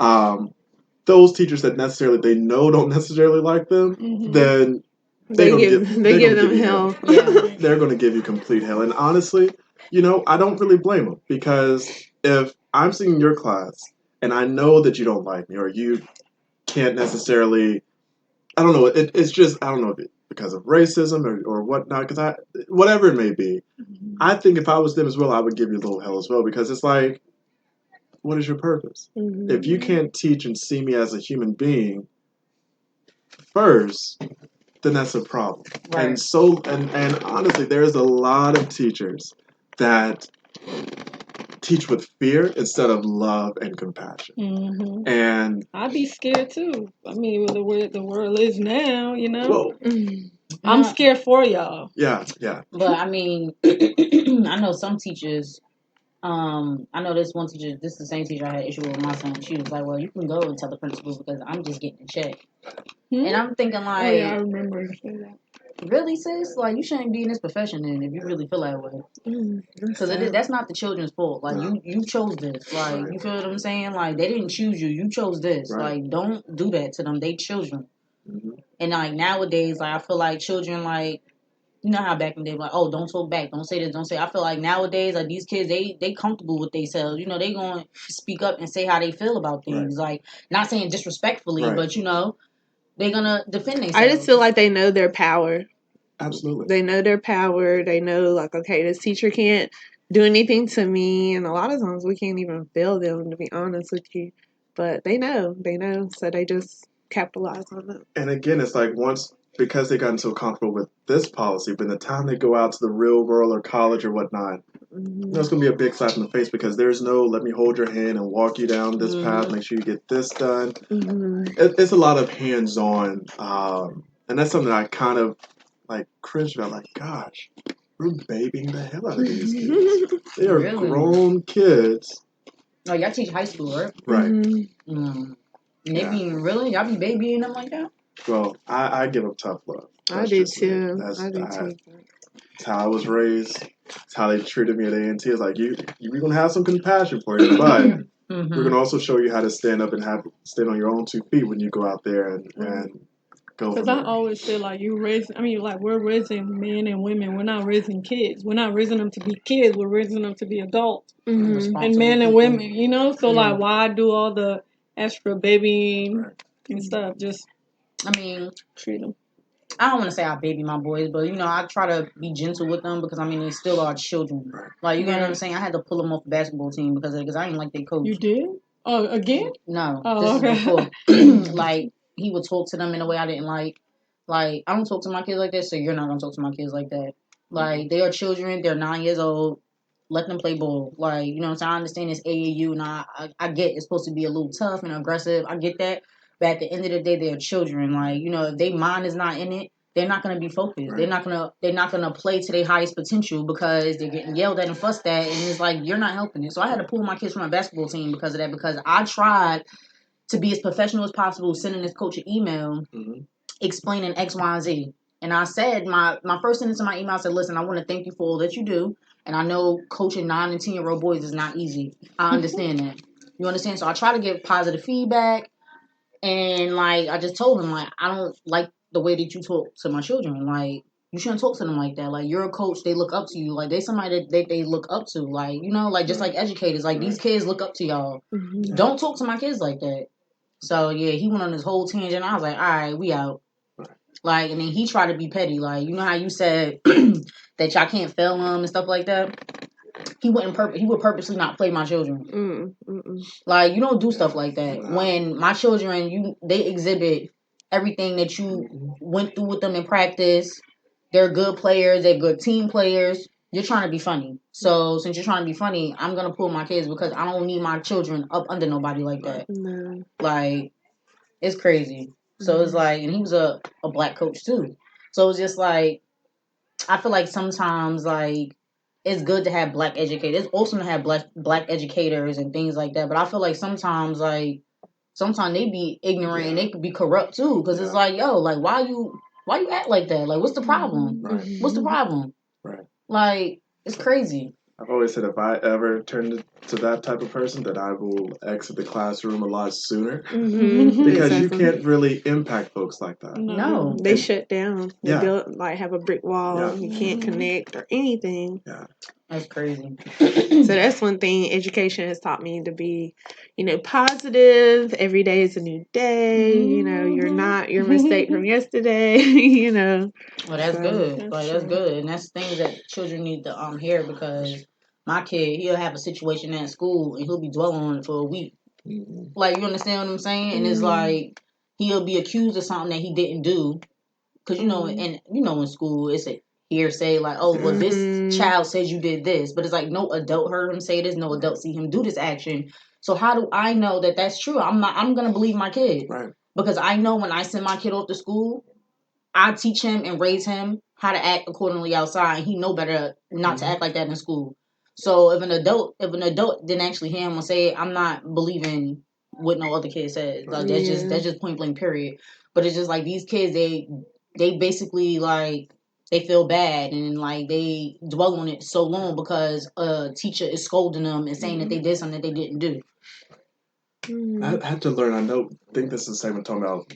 Those teachers that they know don't necessarily like them, then they give them hell. Yeah. They're going to give you complete hell. And honestly, I don't really blame them, because if I'm sitting in your class and I know that you don't like me, or you can't necessarily, I don't know, it's just, I don't know if it's because of racism or whatnot, because whatever it may be, I think if I was them as well, I would give you a little hell as well, because it's like, what is your purpose? If you can't teach and see me as a human being first, then that's a problem. Right. And honestly, there's a lot of teachers that teach with fear instead of love and compassion. And I'd be scared too. I mean, with the way the world is now, Well, I'm scared for y'all. Yeah. But I mean, I know some teachers. I know this one teacher. This is the same teacher I had issue with my son. She was like, "Well, you can go and tell the principal because I'm just getting a check." And I'm thinking, like, oh yeah, I remember you saying that. Really, sis? Like, you shouldn't be in this profession then if you really feel that way. Because that's not the children's fault. Like, you chose this. Like, you feel what I'm saying? Like, they didn't choose you. You chose this. Right. Like, don't do that to them. They children. And, like, nowadays, like, I feel like children, like, you know how back in the day, like, oh, don't talk back. Don't say this. Don't say. I feel like nowadays, like, these kids, they comfortable with themselves. They going to speak up and say how they feel about things. Right. Like, not saying disrespectfully, but, they're going to defend themselves. I just feel like they know their power. Absolutely. They know their power. They know, like, okay, this teacher can't do anything to me. And a lot of times we can't even feel them, to be honest with you. But they know. So they just capitalize on it. And again, it's like because they gotten so comfortable with this policy, but the time they go out to the real world or college or whatnot, it's going to be a big slap in the face because there's no let me hold your hand and walk you down this path, make sure you get this done. It's a lot of hands-on, and that's something I kind of like cringe about. Like, gosh, we're babying the hell out of these kids. They are Really? grown kids. Oh, y'all teach high school, right? Right. And they be really? Y'all be babying them like that? Well, I give them tough love. I do too. That's how I was raised. It's how they treated me at A&T. It's like we're gonna have some compassion for you, but we're gonna also show you how to stand up and stand on your own 2 feet when you go out there and go. Because I always feel like we're raising men and women. We're not raising kids. We're not raising them to be kids. We're raising them to be adults. And men and women, you know? So, like, why do all the extra babying and stuff? Just, I mean, treat them. I don't want to say I baby my boys, but you know, I try to be gentle with them because I mean they still are children. Like you know what I'm saying? I had to pull them off the basketball team because I didn't like their coach. You did? Oh, again? No, Oh, this okay. is before. Like he would talk to them in a way I didn't like. Like I don't talk to my kids like that, so you're not gonna talk to my kids like that. Like they are children. They're 9 years old. Let them play ball. Like you know what I'm saying? I understand it's AAU, and I get it's supposed to be a little tough and aggressive. I get that. But at the end of the day, they're children. Like you know, if their mind is not in it, they're not gonna be focused. They're not gonna play to their highest potential because they're getting yelled at and fussed at, and it's like you're not helping it. So I had to pull my kids from my basketball team because of that. Because I tried to be as professional as possible, sending this coach an email explaining X, Y, and Z. And I said my first sentence in my email said, "Listen, I want to thank you for all that you do, and I know coaching 9 and 10-year-old boys is not easy. I understand that. You understand? So I try to give positive feedback." And like I just told him, like, I don't like the way that you talk to my children. Like you shouldn't talk to them like that. Like you're a coach, they look up to you. Like they somebody that they look up to. Like, you know, like just like educators, like these kids look up to y'all. Don't talk to my kids like that. So yeah, he went on this whole tangent. I was like, all right, we out. Like, and then he tried to be petty. Like, you know how you said that y'all can't fail him and stuff like that? He would purposely not play my children. Like, you don't do stuff like that. When my children, they exhibit everything that you went through with them in practice. They're good players. They're good team players. You're trying to be funny. So since you're trying to be funny, I'm gonna pull my kids because I don't need my children up under nobody like that. No. Like, it's crazy. So it's like, and he was a black coach too. So it's just like, I feel like sometimes like it's good to have black educators. It's awesome to have black educators and things like that. But I feel like sometimes they be ignorant and they could be corrupt too. Because it's like, yo, like why you act like that? Like what's the problem? What's the problem? Like it's crazy. I've always said if I ever turn to that type of person, that I will exit the classroom a lot sooner because you can't really impact folks like that. No, they shut down. They build have a brick wall. You can't connect or anything. Yeah, that's crazy. So that's one thing education has taught me to be, positive. Every day is a new day. You're not your mistake from yesterday. Well, that's good. That's good, and that's things that children need to hear because my kid, he'll have a situation at school and he'll be dwelling on it for a week. Like, you understand what I'm saying? And it's like he'll be accused of something that he didn't do because in school it's a hearsay like, oh, well, this child says you did this, but it's like no adult heard him say this, no adult see him do this action. So how do I know that that's true? I'm gonna believe my kid because I know when I send my kid off to school, I teach him and raise him how to act accordingly outside, and he know better not to act like that in school. So if an adult didn't actually hear him and say it, I'm not believing what no other kid said. Like that's just point blank period. But it's just like these kids, they basically like they feel bad and like they dwell on it so long because a teacher is scolding them and saying that they did something that they didn't do. I had to learn. I think this is the segment talking about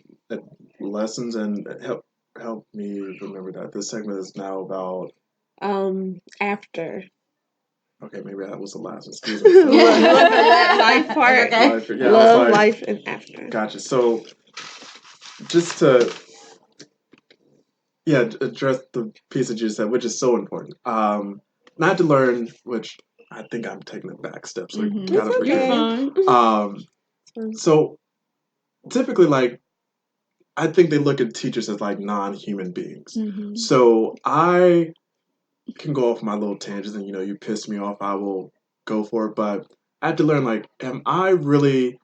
lessons and help me remember that this segment is now about after. Okay, maybe that was the last. Excuse me. Life part. Love, life, and after. Gotcha. So just to address the piece that you said, which is so important. Not to learn, which I think I'm taking it back steps, so kind It's of forgive okay. me. So typically, like, I think they look at teachers as like non-human beings. So I can go off my little tangents, and you piss me off, I will go for it. But I have to learn, like, am I really?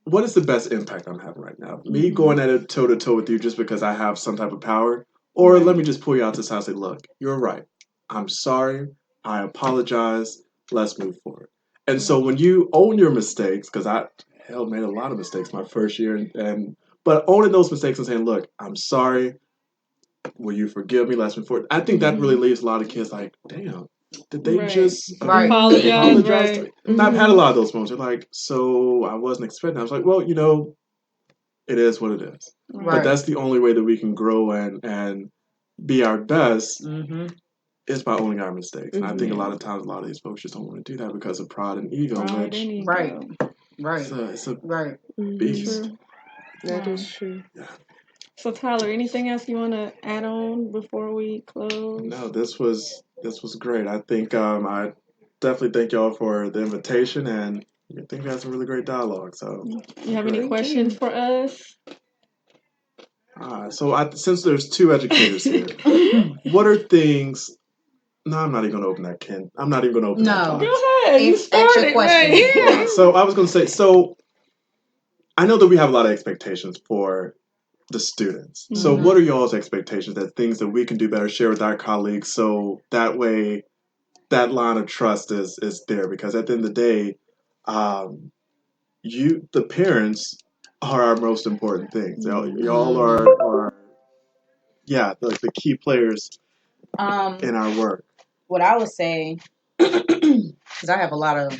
What is the best impact I'm having right now? Me going at it toe to toe with you just because I have some type of power, or let me just pull you out to the side and say, "Look, you're right. I'm sorry. I apologize. Let's move forward." And so when you own your mistakes, because I made a lot of mistakes my first year, but owning those mistakes and saying, "Look, I'm sorry. Will you forgive me? Let's move forward." I think that really leaves a lot of kids like, "Damn, did they just Apologize, apologize to me?" And I've had a lot of those moments. They're like, "So I wasn't expecting." I was like, "Well, it is what it is." But that's the only way that we can grow and be our best is by owning our mistakes. And I think a lot of times, a lot of these folks just don't want to do that because of pride and ego, it's a beast. That is true. Yeah. So Tyler, anything else you want to add on before we close? No, this was great. I think I definitely thank y'all for the invitation, and I think we had some really great dialogue. So, you have any questions for us? So since there's two educators here, what are things? No, I'm not even going to open that can. I'm not even going to open that box. Go ahead. You started, your question. right? So I was going to say. So I know that we have a lot of expectations for the students. So what are y'all's expectations? That things that we can do better, share with our colleagues, so that way that line of trust is there. Because at the end of the day, the parents are our most important things. Y'all are the key players in our work. What I would say, because I have a lot of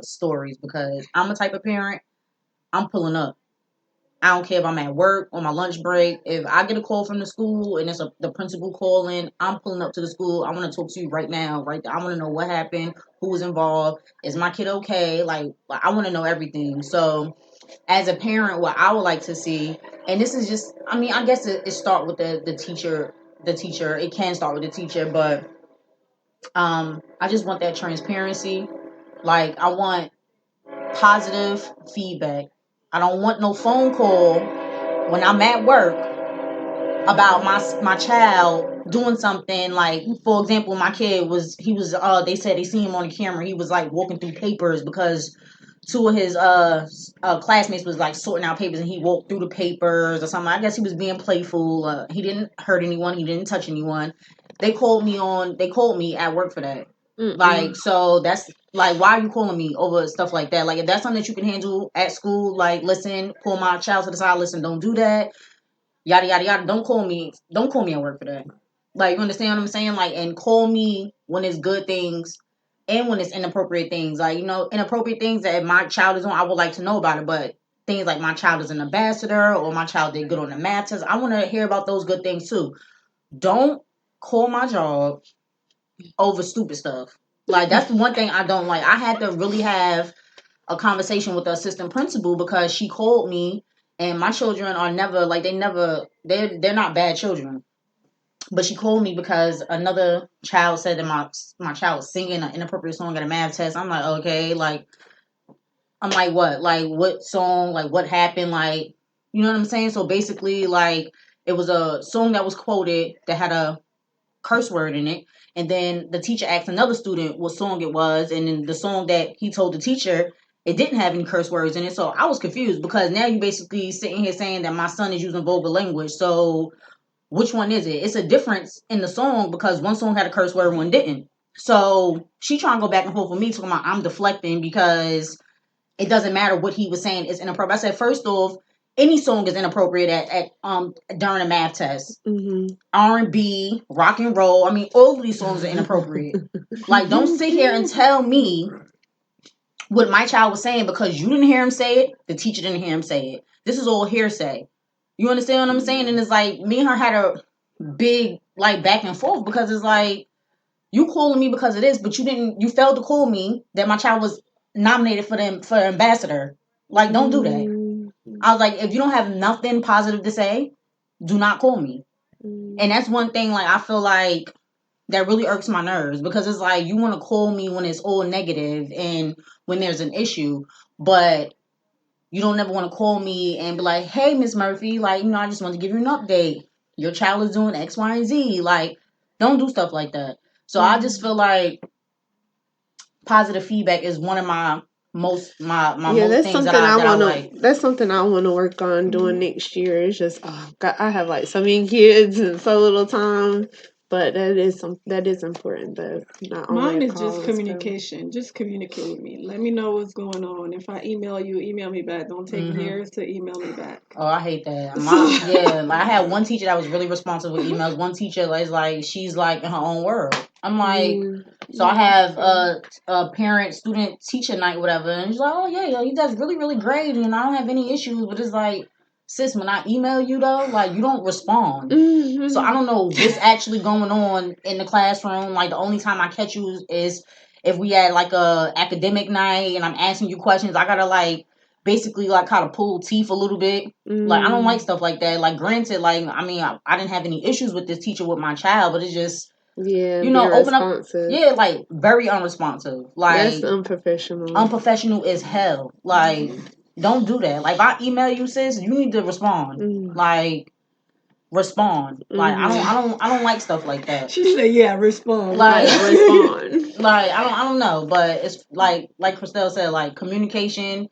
stories, because I'm a type of parent, I'm pulling up. I don't care if I'm at work on my lunch break. If I get a call from the school and it's the principal calling, I'm pulling up to the school. I want to talk to you right now, right there. I want to know what happened, who was involved, is my kid okay? Like I want to know everything. So as a parent, what I would like to see, and this is just, I mean, I guess it start with the teacher. The teacher, it can start with the teacher, but I just want that transparency. Like I want positive feedback. I don't want no phone call when I'm at work about my child doing something. Like, for example, my kid they said they see him on the camera, he was like walking through papers because two of his classmates was like sorting out papers, and he walked through the papers or something. I guess he was being playful. He didn't hurt anyone, he didn't touch anyone. They called me at work for that. Like, so that's like, why are you calling me over stuff like that? Like, if that's something that you can handle at school, like, listen, pull my child to the side, listen, don't do that, yada yada yada. Don't call me at work for that. Like, you understand what I'm saying? Like, and call me when it's good things and when it's inappropriate things. Like, inappropriate things that if my child is on, I would like to know about it. But things like my child is an ambassador or my child did good on the math test, I want to hear about those good things too. Don't call my job over stupid stuff. Like, that's the one thing I don't like. I had to really have a conversation with the assistant principal because she called me, and my children are never like they're not bad children. But she called me because another child said that my child was singing an inappropriate song at a math test. I'm like, okay, like, I'm like, what? Like, what song? Like, what happened? Like, you know what I'm saying? So basically, like, it was a song that was quoted that had a curse word in it. And then the teacher asked another student what song it was. And then the song that he told the teacher, it didn't have any curse words in it. So I was confused because now you basically sitting here saying that my son is using vulgar language. So which one is it? It's a difference in the song because one song had a curse word, one didn't. So she trying to go back and forth with me talking about I'm deflecting because it doesn't matter what he was saying is inappropriate. I said, first off, any song is inappropriate at during a math test. R&B, rock and roll. I mean, all of these songs are inappropriate. Like, don't sit here and tell me what my child was saying because you didn't hear him say it. The teacher didn't hear him say it. This is all hearsay. You understand what I'm saying? And it's like me and her had a big like back and forth because it's like you calling me because of this, but you failed to call me that my child was nominated for ambassador. Like, don't do that. I was like, if you don't have nothing positive to say, do not call me. And that's one thing, like, I feel like that really irks my nerves, because it's like, you want to call me when it's all negative and when there's an issue, but you don't ever want to call me and be like, hey, Miss Murphy, like, I just want to give you an update. Your child is doing X, Y, and Z. Like, don't do stuff like that. So I just feel like positive feedback is one of my most that's things something that I want like. to. That's something I want to work on doing next year. It's just, God, I have like so many kids and so little time. But that is important. That not only Mine a is call just is communication. Just communicate with me. Let me know what's going on. If I email you, email me back. Don't take years to email me back. Oh, I hate that. Like, I had one teacher that was really responsive with emails. One teacher is like, she's like in her own world. I'm like, so I have a parent student teacher night, whatever, and she's like, oh yeah, he does really, really great, and I don't have any issues. But it's like, sis, when I email you though, like, you don't respond. So I don't know what's actually going on in the classroom. Like, the only time I catch you is if we had like a academic night and I'm asking you questions. I gotta like basically like kind of pull teeth a little bit. Like, I don't like stuff like that. Like, granted, like, I mean, I didn't have any issues with this teacher with my child, but it's just, open up. Yeah, like, very unresponsive. Like, that's unprofessional. Unprofessional as hell. Like, don't do that. Like, if I email you, sis, you need to respond. Like, respond. Like, I don't like stuff like that. She said, "Yeah, respond." Like, respond. Like, I don't know, but it's like Christelle said, like, communication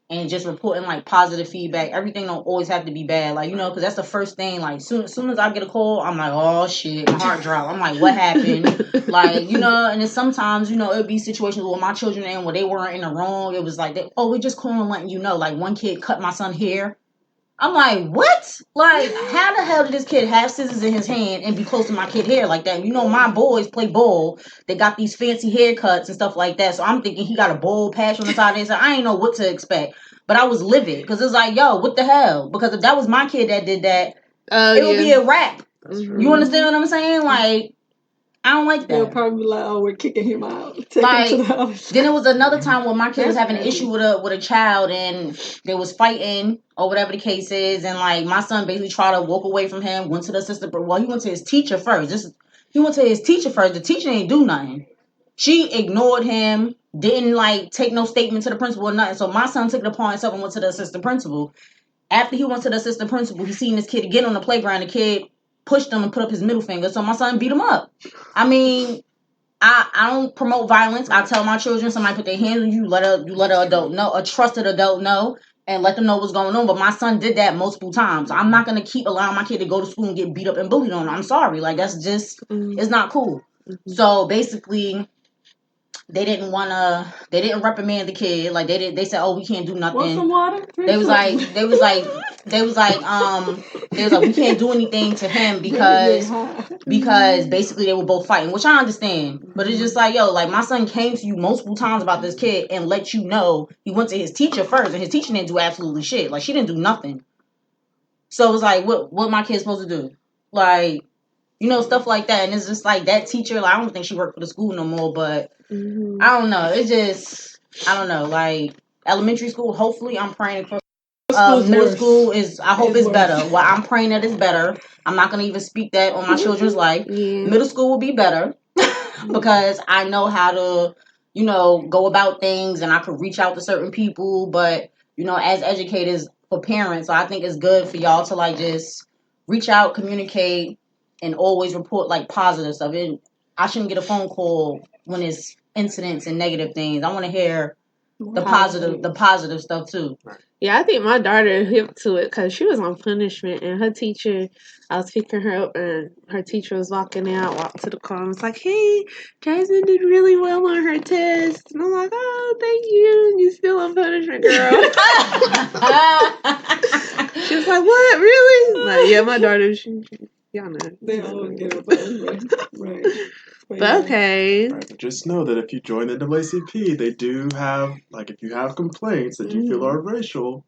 and just reporting like positive feedback. Everything don't always have to be bad, like, because that's the first thing. Like, soon as I get a call, I'm like, oh shit, my heart drop. I'm like, what happened? Like, and then sometimes it'll be situations where my children in where they weren't in the wrong. It was like, we're just calling letting you know. Like, one kid cut my son hair. I'm like, what? Like, how the hell did this kid have scissors in his hand and be close to my kid hair like that? My boys play ball. They got these fancy haircuts and stuff like that. So I'm thinking he got a bold patch on the side of his head. I ain't know what to expect. But I was livid because it's like, yo, what the hell? Because if that was my kid that did that, it would be a wrap. You understand what I'm saying? Like, I don't like that. They'll probably be like, "Oh, we're kicking him out. Take Like, him to the house." Then it was another time when my kid was having an issue with a child, and they was fighting or whatever the case is, and like, my son basically tried to walk away from him, went to the assistant. Well, he went to his teacher first. He went to his teacher first. The teacher didn't do nothing. She ignored him, didn't like take no statement to the principal or nothing. So my son took it upon himself and went to the assistant principal. After he went to the assistant principal, he seen this kid again on the playground. The kid pushed him and put up his middle finger. So my son beat him up. I mean, I don't promote violence. I tell my children, somebody put their hands on you, let an adult know, a trusted adult know, and let them know what's going on. But my son did that multiple times. I'm not gonna keep allowing my kid to go to school and get beat up and bullied on. I'm sorry, like, that's just it's not cool. So basically, they didn't reprimand the kid. Like, they said, oh, we can't do nothing. Want some water? They was like, we can't do anything to him because basically they were both fighting, which I understand. But it's just like, yo, like, my son came to you multiple times about this kid and let you know he went to his teacher first, and his teacher didn't do absolutely shit. Like, she didn't do nothing. So it was like, what my kid supposed to do? Like, stuff like that. And it's just like, that teacher, like, I don't think she worked for the school no more, but I don't know. It's just, I don't know. Like, elementary school, hopefully, I'm praying for. Middle school is, I hope it's better. Well, I'm praying that it's better. I'm not going to even speak that on my children's life. Middle school will be better because I know how to, go about things, and I could reach out to certain people. But, as educators for parents, so I think it's good for y'all to, like, just reach out, communicate, and always report, like, positive stuff. I shouldn't get a phone call when it's incidents and negative things. I want to hear the positive stuff too. Yeah, I think my daughter hip to it because she was on punishment, and her teacher, I was picking her up, and her teacher was walking to the car, and was like, "Hey, Jasmine did really well on her test," and I'm like, "Oh, thank you. You still on punishment, girl." She was like, "What? Really?" Like, yeah, my daughter, y'all know. They always get a punishment, right? But okay. Right, but just know that if you join the NAACP, they do have, like, if you have complaints that you feel are racial,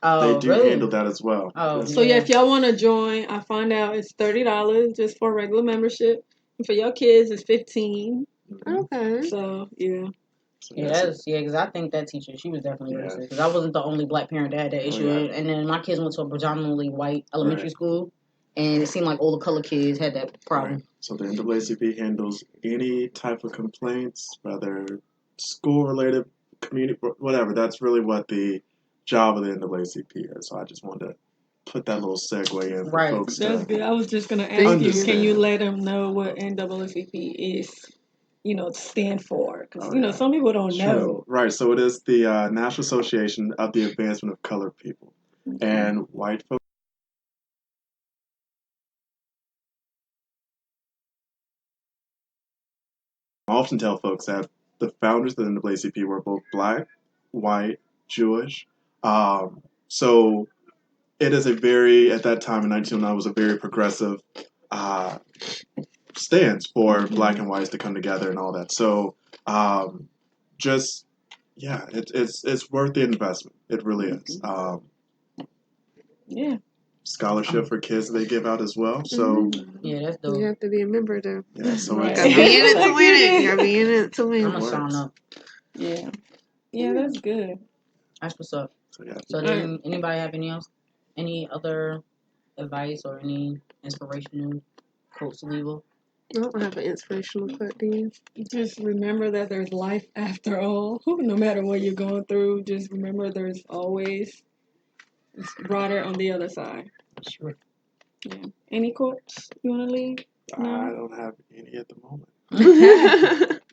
they do handle that as well. So yeah, if y'all want to join, I find out it's $30 just for regular membership. And for your kids, it's $15. Okay. So yeah. Because I think that teacher, she was definitely racist. Because I wasn't the only black parent that had that issue. And then my kids went to a predominantly white elementary school. and it seemed like all the color kids had that problem. Right. So the NAACP handles any type of complaints, whether school-related, community, whatever. That's really what the job of the NAACP is. So I just wanted to put that little segue in for folks That's to good. I was just gonna ask you, understand. can you let them know what NAACP is? Stand for, because some people don't know. Right. So it is the National Association of the Advancement of Colored People, and white folks. I often tell folks that the founders of the NAACP were both black, white, Jewish. So it is at that time in 1909, was a very progressive uh, stance for black and whites to come together and all that. So it's worth the investment. It really is. Yeah. Scholarship for kids they give out as well. So yeah, that's dope. You have to be a member though. yeah, so Right. Gotta be in it to win it. You gotta be in it to win I'm it. gonna sign up. Yeah. Yeah, that's good. That's what's up. So yeah. So then, anybody have any other advice or any inspirational quotes to leave with? I don't have an inspirational quote, do you? Just remember that there's life after all. No matter what you're going through, just remember there's always it's brighter on the other side. Sure. Yeah. Any quotes you want to leave? No? I don't have any at the moment.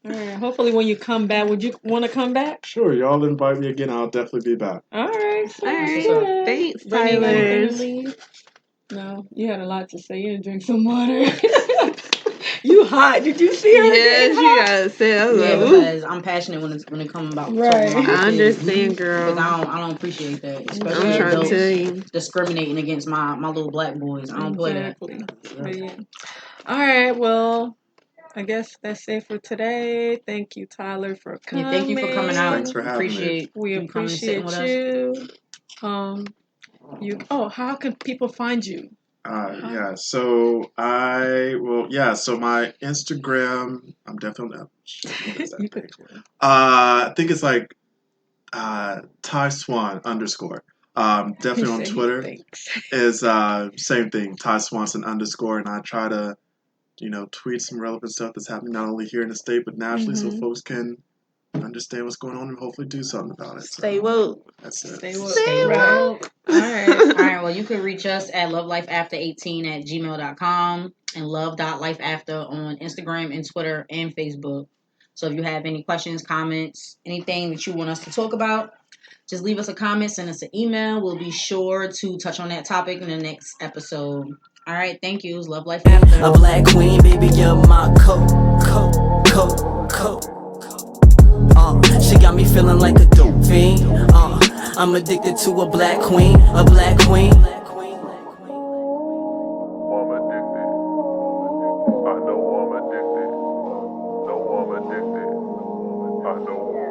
All right. Hopefully, when you come back, would you want to come back? Sure, y'all invite me again. I'll definitely be back. All right. All right. Good. Thanks, Brittany, you got anything to Tyler. leave? No, you had a lot to say. You didn't drink some water. You hot? Did you see her? Yes, you gotta say. I was Yeah, like, ooh. because I'm passionate when it comes about Right. talking about my I kids. understand, girl. Because I don't appreciate that, especially I'm trying to adults tell you. discriminating against my little black boys. I don't play that. But yeah. All right. Well, I guess that's it for today. Thank you, Tyler, for coming. Yeah, thank you for coming out. Thanks for having me. Appreciate We you coming and sitting appreciate with us. you. How can people find you? So so my Instagram, I'm definitely not sure what is that page. I think it's like Ty Swan _. Definitely on Twitter is same thing, Ty Swanson _, and I try to, tweet some relevant stuff that's happening not only here in the state but nationally, so folks can understand what's going on and hopefully do something about it. Stay woke. That's it. Stay woke. Stay woke. All right. All right, well, you can reach us at lovelifeafter18@gmail.com and love.lifeafter on Instagram and Twitter and Facebook. So if you have any questions, comments, anything that you want us to talk about, just leave us a comment, send us an email. We'll be sure to touch on that topic in the next episode. All right, thank you. It was Love Life After. A black queen, baby, you're my coat. She got me feeling like a dope fiend. I'm addicted to a black queen, a black queen. I'm addicted. I know I'm addicted. No, I'm addicted. I know I'm